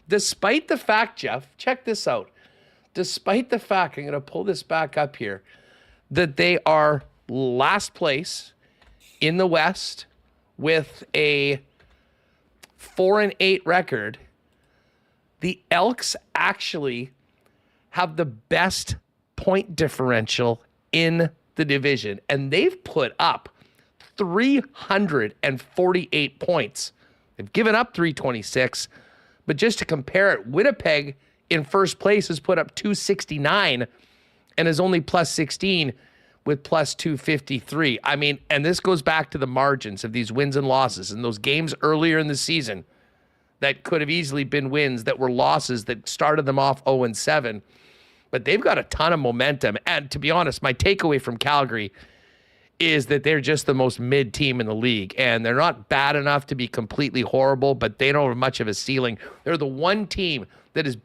despite the fact, Jeff, check this out, despite the fact, I'm going to pull this back up here, that they are last place in the West, with a 4-8 record, the Elks actually have the best point differential in the division, and they've put up 348 points. They've given up 326, but just to compare it, Winnipeg in first place has put up 269 and is only plus 16 with plus 253. I mean, and this goes back to the margins of these wins and losses and those games earlier in the season that could have easily been wins that were losses that started them off 0-7. But they've got a ton of momentum. And to be honest, my takeaway from Calgary is that they're just the most mid team in the league. And they're not bad enough to be completely horrible, but they don't have much of a ceiling. They're the one team that has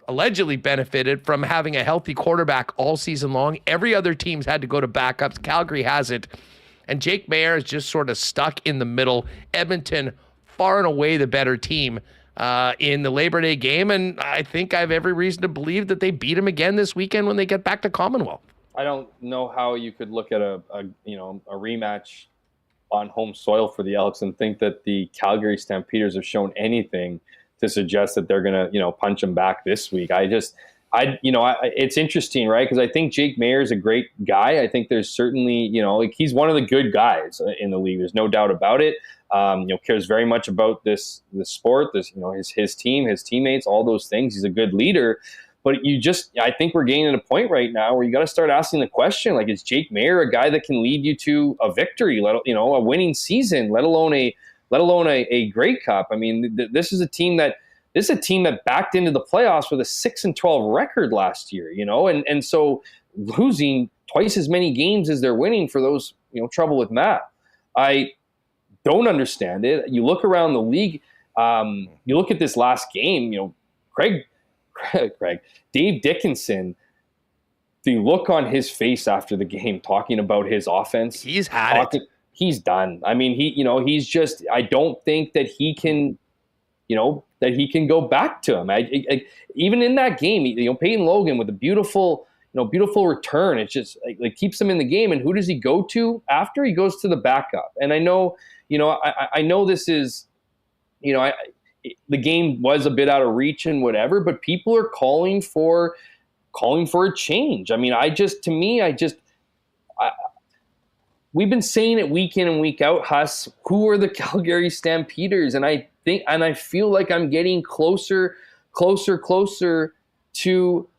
allegedly benefited from having a healthy quarterback all season long. Every other team's had to go to backups. Calgary hasn't. And Jake Maier is just sort of stuck in the middle. Edmonton, far and away the better team in the Labor Day game. And I think I have every reason to believe that they beat him again this weekend when they get back to Commonwealth. I don't know how you could look at a rematch on home soil for the Elks and think that the Calgary Stampeders have shown anything to suggest that they're going to, punch them back this week. It's interesting, right? Because I think Jake Maier is a great guy. I think there's certainly, he's one of the good guys in the league. There's no doubt about it. Cares very much about this sport, his team, his teammates, all those things. He's a good leader. But I think we're getting to a point right now where you got to start asking the question, like, is Jake Maier a guy that can lead you to a victory, a winning season, let alone a Grey Cup? I mean, this is a team that backed into the playoffs with a 6-12 record last year, and so losing twice as many games as they're winning for those trouble with math. I don't understand it. You look around the league. You look at this last game. Craig, Dave Dickinson. The look on his face after the game, talking about his offense. He's had it. He's done. I mean, he's just. I don't think that he can. That he can go back to him. Even in that game, Peyton Logan with a beautiful return. It just like keeps him in the game. And who does he go to after? He goes to the backup. And I know, I know this is, the game was a bit out of reach and whatever, but people are calling for a change. I mean, we've been saying it week in and week out, Huss, who are the Calgary Stampeders? And I feel like I'm getting closer to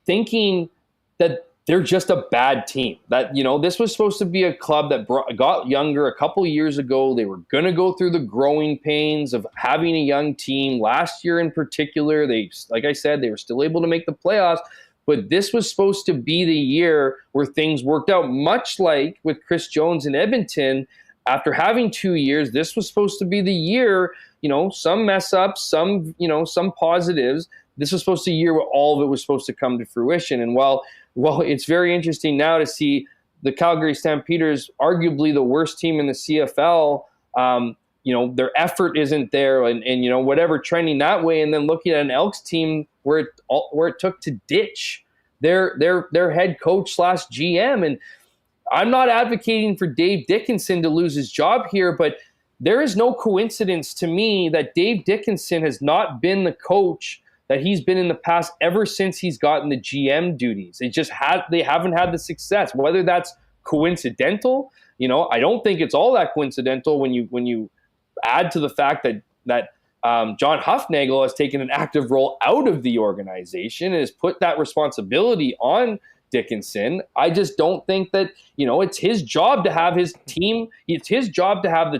thinking that they're just a bad team. That, this was supposed to be a club that got younger a couple years ago. They were going to go through the growing pains of having a young team. Last year in particular, like I said, they were still able to make the playoffs. But this was supposed to be the year where things worked out, much like with Chris Jones in Edmonton. After having 2 years, this was supposed to be the year, some mess ups, some positives. This was supposed to be a year where all of it was supposed to come to fruition. And while it's very interesting now to see the Calgary Stampeders, arguably the worst team in the CFL, their effort isn't there and whatever, trending that way. And then looking at an Elks team where it took to ditch their head coach / GM. And I'm not advocating for Dave Dickinson to lose his job here, but there is no coincidence to me that Dave Dickinson has not been the coach that he's been in the past ever since he's gotten the GM duties. They haven't had the success. Whether that's coincidental, I don't think it's all that coincidental when you add to the fact that John Hufnagel has taken an active role out of the organization and has put that responsibility on Dickinson. I just don't think that, it's his job to have his team. It's his job to have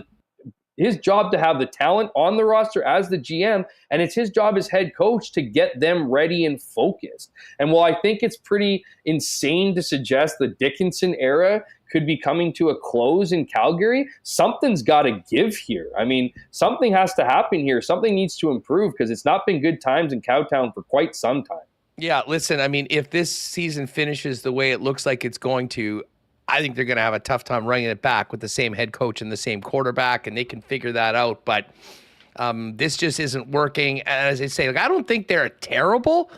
the talent on the roster as the GM, and it's his job as head coach to get them ready and focused. And while I think it's pretty insane to suggest the Dickinson era could be coming to a close in Calgary, something's got to give here. I mean, something has to happen here. Something needs to improve because it's not been good times in Cowtown for quite some time. Yeah, listen, I mean, if this season finishes the way it looks like it's going to, I think they're going to have a tough time running it back with the same head coach and the same quarterback, and they can figure that out. But this just isn't working. And as I say, I don't think they're terrible.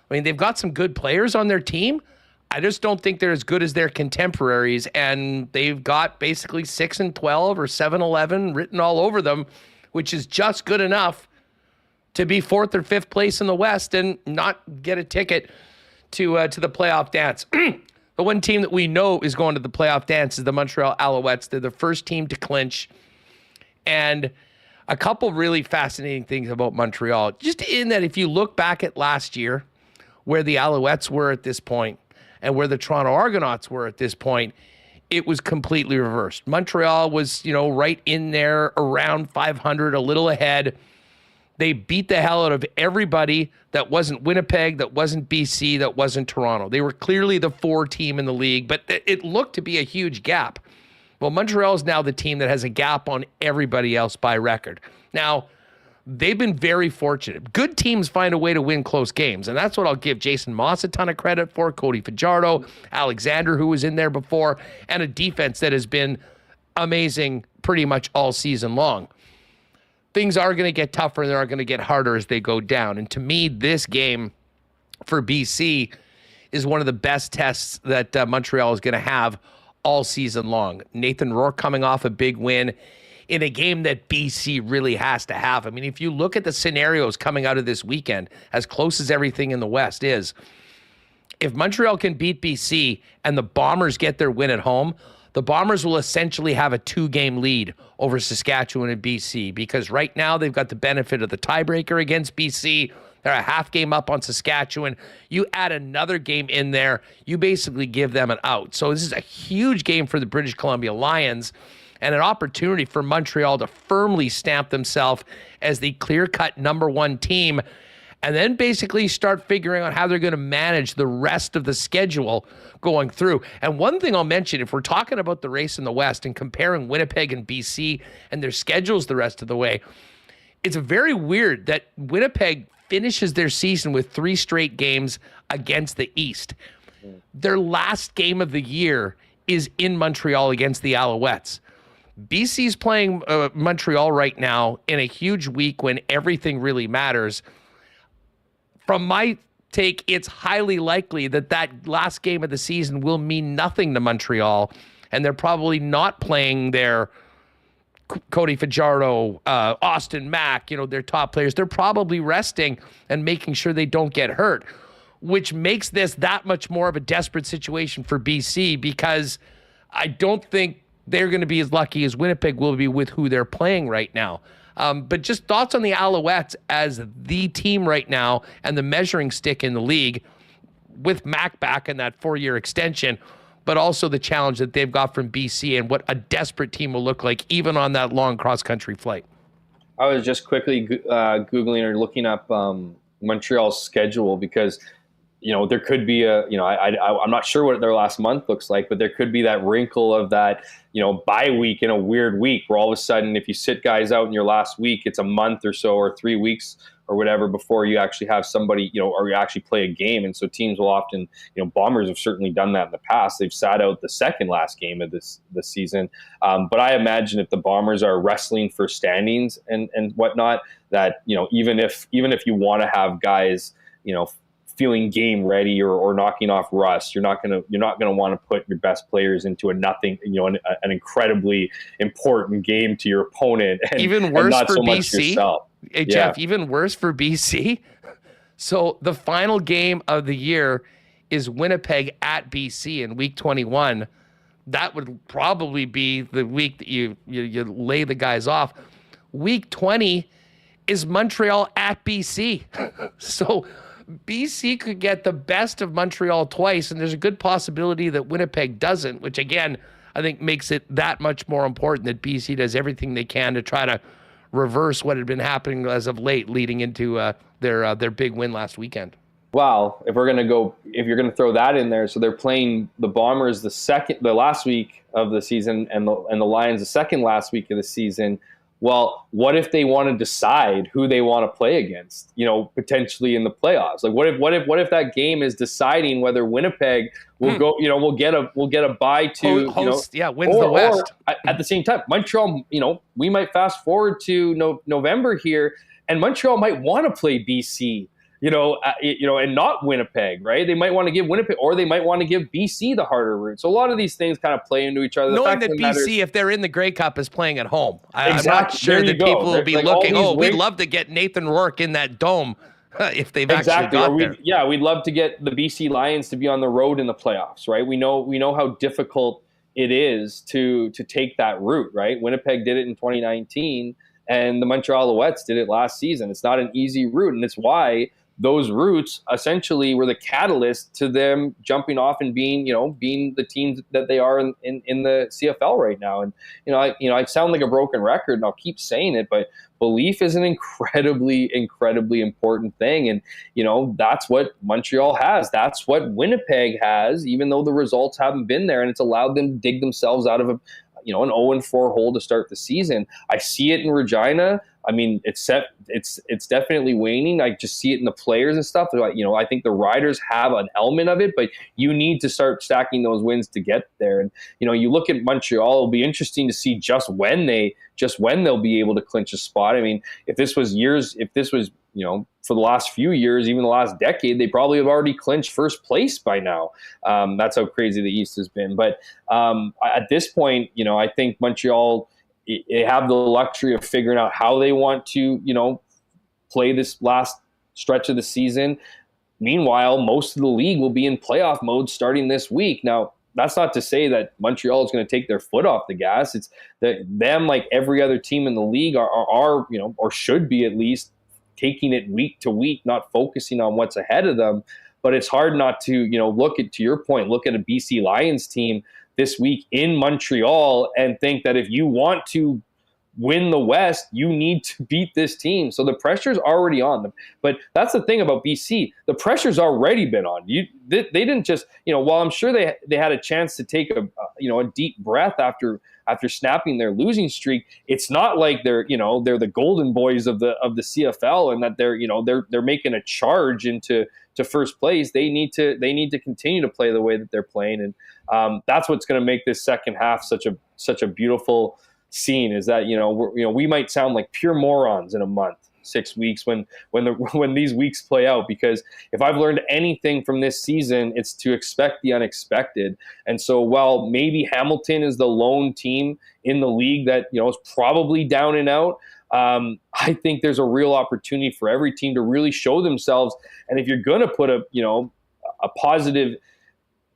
I mean, they've got some good players on their team. I just don't think they're as good as their contemporaries, and they've got basically 6-12 or 7-11 written all over them, which is just good enough to be 4th or 5th place in the West and not get a ticket to the playoff dance. The one team that we know is going to the playoff dance is the Montreal Alouettes. They're the first team to clinch. And a couple really fascinating things about Montreal, just in that if you look back at last year, where the Alouettes were at this point and where the Toronto Argonauts were at this point, it was completely reversed. Montreal was, right in there around 500, a little ahead. They beat the hell out of everybody that wasn't Winnipeg, that wasn't BC, that wasn't Toronto. They were clearly the 4 team in the league, but it looked to be a huge gap. Well, Montreal is now the team that has a gap on everybody else by record. Now, they've been very fortunate. Good teams find a way to win close games, and that's what I'll give Jason Moss a ton of credit for, Cody Fajardo, Alexander, who was in there before, and a defense that has been amazing pretty much all season long. Things are going to get tougher and they are going to get harder as they go down. And to me, this game for BC is one of the best tests that Montreal is going to have all season long. Nathan Rourke coming off a big win in a game that BC really has to have. I mean, if you look at the scenarios coming out of this weekend, as close as everything in the West is, if Montreal can beat BC and the Bombers get their win at home, the Bombers will essentially have a 2-game lead over Saskatchewan and BC because right now they've got the benefit of the tiebreaker against BC. They're a half game up on Saskatchewan. You add another game in there, you basically give them an out. So this is a huge game for the British Columbia Lions and an opportunity for Montreal to firmly stamp themselves as the clear-cut number 1 team. and then basically start figuring out how they're going to manage the rest of the schedule going through. And one thing I'll mention, if we're talking about the race in the West and comparing Winnipeg and BC and their schedules the rest of the way, it's very weird that Winnipeg finishes their season with 3 straight games against the East. Their last game of the year is in Montreal against the Alouettes. BC's playing Montreal right now in a huge week when everything really matters. From my take, it's highly likely that that last game of the season will mean nothing to Montreal, and they're probably not playing their Cody Fajardo, Austin Mack, their top players. They're probably resting and making sure they don't get hurt, which makes this that much more of a desperate situation for BC, because I don't think they're going to be as lucky as Winnipeg will be with who they're playing right now. But just thoughts on the Alouettes as the team right now and the measuring stick in the league with Mac back in that 4-year extension, but also the challenge that they've got from BC and what a desperate team will look like even on that long cross-country flight. I was just quickly Googling or looking up Montreal's schedule because, there could be I'm not sure what their last month looks like, but there could be that wrinkle of that, bye week in a weird week where all of a sudden, if you sit guys out in your last week, it's a month or so or 3 weeks or whatever before you actually have somebody, or you actually play a game. And so teams will often, Bombers have certainly done that in the past. They've sat out the second last game of this season. But I imagine if the Bombers are wrestling for standings and whatnot, that, even if you want to have guys, feeling game ready or knocking off rust, you're not gonna want to put your best players into an incredibly important game to your opponent. And, even worse and not for so BC. Much yourself. Hey, Jeff, even worse for BC. So the final game of the year is Winnipeg at BC in week 21. That would probably be the week that you lay the guys off. Week 20 is Montreal at BC. So BC could get the best of Montreal twice, and there's a good possibility that Winnipeg doesn't, which again, I think makes it that much more important that BC does everything they can to try to reverse what had been happening as of late leading into their big win last weekend. Wow, if you're going to throw that in there, so they're playing the Bombers the last week of the season and the Lions the second last week of the season. Well, what if they want to decide who they want to play against, potentially in the playoffs? Like what if that game is deciding whether Winnipeg will go, we'll get a bye to, wins the West. Or at the same time, Montreal, we might fast forward to November here, and Montreal might want to play BC, and not Winnipeg, right? They might want to give Winnipeg, or they might want to give BC the harder route. So a lot of these things kind of play into each other. Knowing that BC, if they're in the Grey Cup, is playing at home, I'm not sure that go. people will be looking, we'd love to get Nathan Rourke in that dome if they've actually got there. Yeah, we'd love to get the BC Lions to be on the road in the playoffs, right? We know how difficult it is to take that route, right? Winnipeg did it in 2019, and the Montreal Alouettes did it last season. It's not an easy route, and it's why those routes essentially were the catalyst to them jumping off and being the teams that they are in the CFL right now. And I sound like a broken record, and I'll keep saying it, but belief is an incredibly, incredibly important thing. And that's what Montreal has. That's what Winnipeg has, even though the results haven't been there, and it's allowed them to dig themselves out of an 0-4 hole to start the season. I see it in Regina. I mean, it's definitely waning. I just see it in the players and stuff. I think the Riders have an element of it, but you need to start stacking those wins to get there. And you look at Montreal. It'll be interesting to see just when they'll be able to clinch a spot. I mean, if this was for the last few years, even the last decade, they probably have already clinched first place by now. That's how crazy the East has been. But at this point, I think Montreal, they have the luxury of figuring out how they want to, play this last stretch of the season. Meanwhile, most of the league will be in playoff mode starting this week. Now, that's not to say that Montreal is going to take their foot off the gas. It's that them, like every other team in the league, are or should be at least taking it week to week, not focusing on what's ahead of them. But it's hard not to, look at a BC Lions team this week in Montreal and think that if you want to win the West, you need to beat this team. So the pressure's already on them. But that's the thing about BC. The pressure's already been on. They didn't just, while I'm sure they had a chance to take a deep breath after snapping their losing streak, it's not like they're the golden boys of the CFL and that they're making a charge into first place. They need to continue to play the way that they're playing, and that's what's going to make this second half such a beautiful scene. Is that we might sound like pure morons in a month, 6 weeks when these weeks play out, because if I've learned anything from this season, it's to expect the unexpected. And so while maybe Hamilton is the lone team in the league that is probably down and out, I think there's a real opportunity for every team to really show themselves. And if you're going to put a positive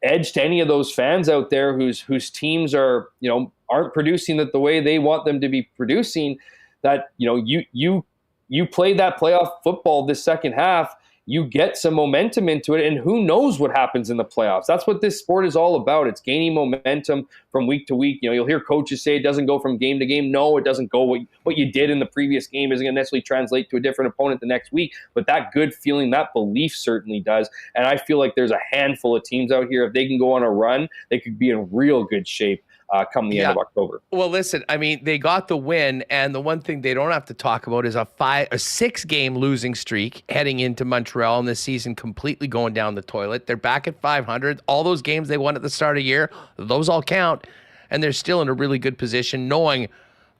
edge to any of those fans out there whose teams are aren't producing the way they want them to be producing, that you play that playoff football this second half, you get some momentum into it, and who knows what happens in the playoffs. That's what this sport is all about. It's gaining momentum from week to week. You'll hear coaches say it doesn't go from game to game. No, it doesn't go. What you did in the previous game isn't going to necessarily translate to a different opponent the next week, but that good feeling, that belief certainly does. And I feel like there's a handful of teams out here, if they can go on a run, they could be in real good shape come the end of October. Well, listen, I mean, they got the win, and the one thing they don't have to talk about is a 6-game losing streak heading into Montreal, and this season completely going down the toilet. They're back at 500. All those games they won at the start of the year, those all count, and they're still in a really good position, knowing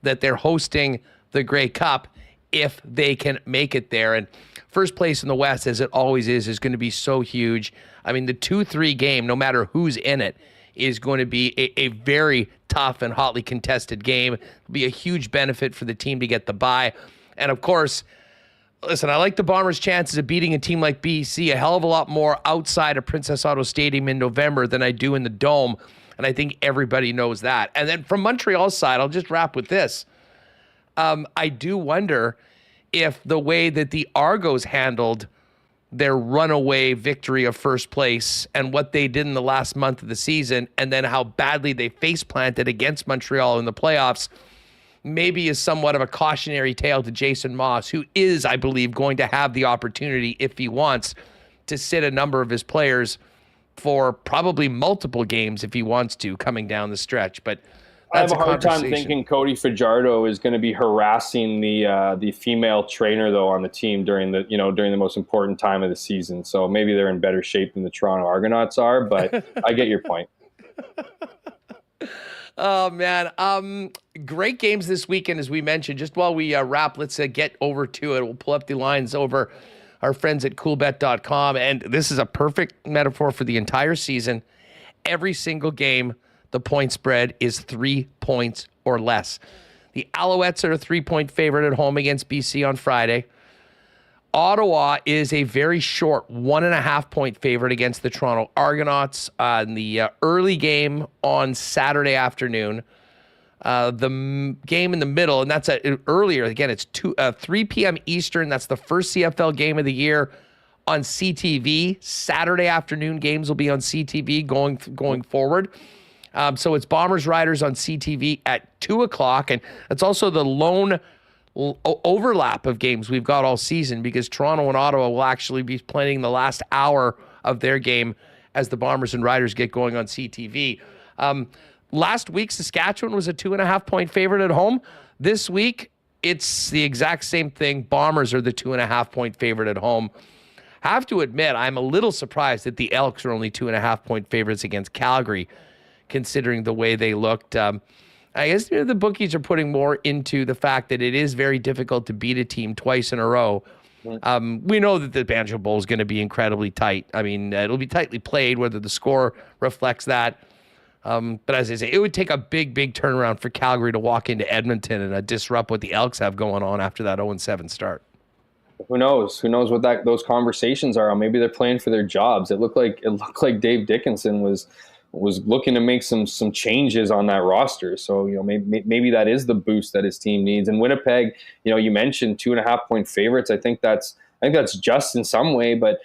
that they're hosting the Grey Cup if they can make it there. And first place in the West, as it always is going to be so huge. I mean, the 2-3 game, no matter who's in it, is going to be a very tough and hotly contested game. It'll be a huge benefit for the team to get the bye. And of course, listen, I like the Bombers' chances of beating a team like BC a hell of a lot more outside of Princess Auto Stadium in November than I do in the Dome. And I think everybody knows that. And then from Montreal's side, I'll just wrap with this. I do wonder if the way that the Argos handled their runaway victory of first place and what they did in the last month of the season, and then how badly they face planted against Montreal in the playoffs, maybe is somewhat of a cautionary tale to Jason Moss, who is, I believe, going to have the opportunity, if he wants, to sit a number of his players for probably multiple games if he wants to coming down the stretch. But I have a hard time thinking Cody Fajardo is going to be harassing the female trainer though on the team during the most important time of the season. So maybe they're in better shape than the Toronto Argonauts are, but I get your point. Oh man, great games this weekend, as we mentioned. Just while we wrap, let's get over to it. We'll pull up the lines over our friends at coolbet.com, and this is a perfect metaphor for the entire season. Every single game, the point spread is 3 points or less. The Alouettes are a 3-point favorite at home against BC on Friday. Ottawa is a very short 1.5-point favorite against the Toronto Argonauts in the early game on Saturday afternoon. The game in the middle, and that's earlier. Again, it's 3 p.m. Eastern. That's the first CFL game of the year on CTV. Saturday afternoon games will be on CTV going forward. So it's Bombers Riders on CTV at 2 o'clock. And it's also the lone overlap of games we've got all season, because Toronto and Ottawa will actually be playing the last hour of their game as the Bombers and Riders get going on CTV. Last week, Saskatchewan was a 2.5-point favorite at home. This week, it's the exact same thing. Bombers are the 2.5-point favorite at home. Have to admit, I'm a little surprised that the Elks are only 2.5-point favorites against Calgary, considering the way they looked. I guess the bookies are putting more into the fact that it is very difficult to beat a team twice in a row. We know that the Banjo Bowl is going to be incredibly tight. I mean, it'll be tightly played, whether the score reflects that. But as I say, it would take a big, big turnaround for Calgary to walk into Edmonton and disrupt what the Elks have going on after that 0-7 start. Who knows? Who knows what those conversations are? Maybe they're playing for their jobs. It looked like Dave Dickinson was looking to make some changes on that roster. So, maybe that is the boost that his team needs. And Winnipeg, you mentioned 2.5-point favorites. I think that's just in some way, but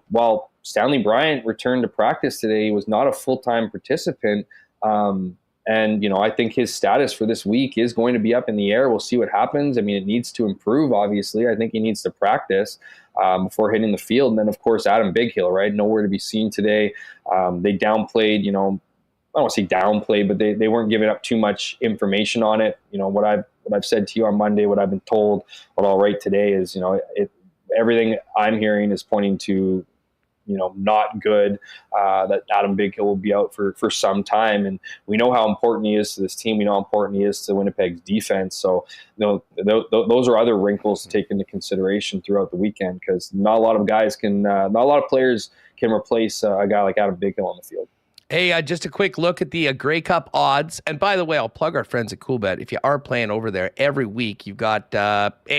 while Stanley Bryant returned to practice today, he was not a full-time participant. And And, I think his status for this week is going to be up in the air. We'll see what happens. I mean, it needs to improve, obviously. I think he needs to practice before hitting the field. And then, of course, Adam Bighill, right? Nowhere to be seen today. They downplayed, I don't want to say downplayed, but they weren't giving up too much information on it. What I've said to you on Monday, what I've been told, what I'll write today is, everything I'm hearing is pointing to, not good, that Adam Bighill will be out for some time. And we know how important he is to this team. We know how important he is to Winnipeg's defense. So, those are other wrinkles to take into consideration throughout the weekend, because not a lot of players can replace a guy like Adam Bighill on the field. Hey, just a quick look at the Grey Cup odds. And by the way, I'll plug our friends at CoolBet. If you are playing over there every week, you've got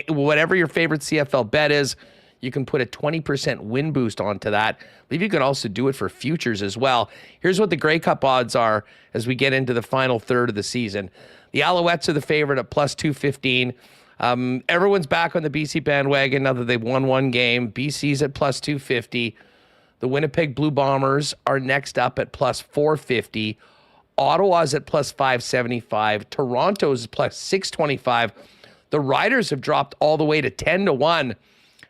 whatever your favorite CFL bet is, you can put a 20% win boost onto that. I believe you can also do it for futures as well. Here's what the Grey Cup odds are as we get into the final third of the season. The Alouettes are the favorite at plus 215. Everyone's back on the BC bandwagon now that they've won one game. BC's at plus 250. The Winnipeg Blue Bombers are next up at plus 450. Ottawa's at plus 575. Toronto's plus 625. The Riders have dropped all the way to 10-1.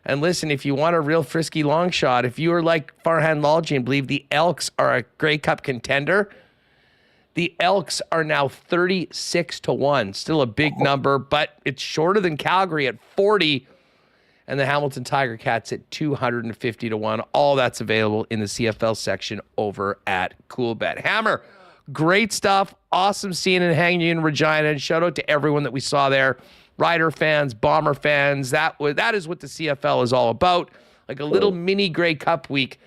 And listen, if you want a real frisky long shot, if you are like Farhan Lalji and believe the Elks are a Grey Cup contender, the Elks are now 36-1. Still a big number, but it's shorter than Calgary at 40. And the Hamilton Tiger Cats at 250-1. All that's available in the CFL section over at CoolBet. Hammer, great stuff. Awesome seeing and hanging you in Regina. And shout out to everyone that we saw there. Rider fans, Bomber fans. That is what the CFL is all about. Like a little mini Grey Cup week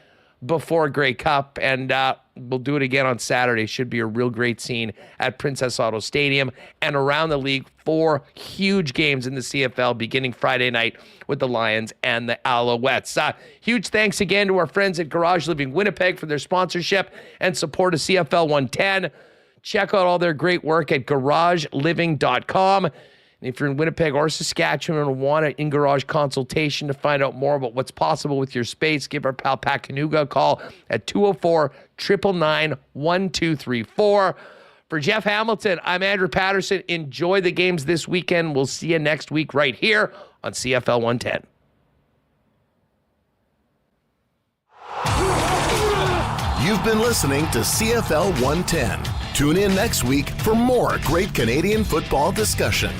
before Grey Cup. And we'll do it again on Saturday. Should be a real great scene at Princess Auto Stadium and around the league. 4 huge games in the CFL beginning Friday night with the Lions and the Alouettes. Huge thanks again to our friends at Garage Living Winnipeg for their sponsorship and support of CFL 110. Check out all their great work at garageliving.com. And if you're in Winnipeg or Saskatchewan and want an in-garage consultation to find out more about what's possible with your space, give our pal Pat Kanuga a call at 204-999-1234. For Jeff Hamilton, I'm Andrew Paterson. Enjoy the games this weekend. We'll see you next week right here on CFL 110. You've been listening to CFL 110. Tune in next week for more great Canadian football discussion.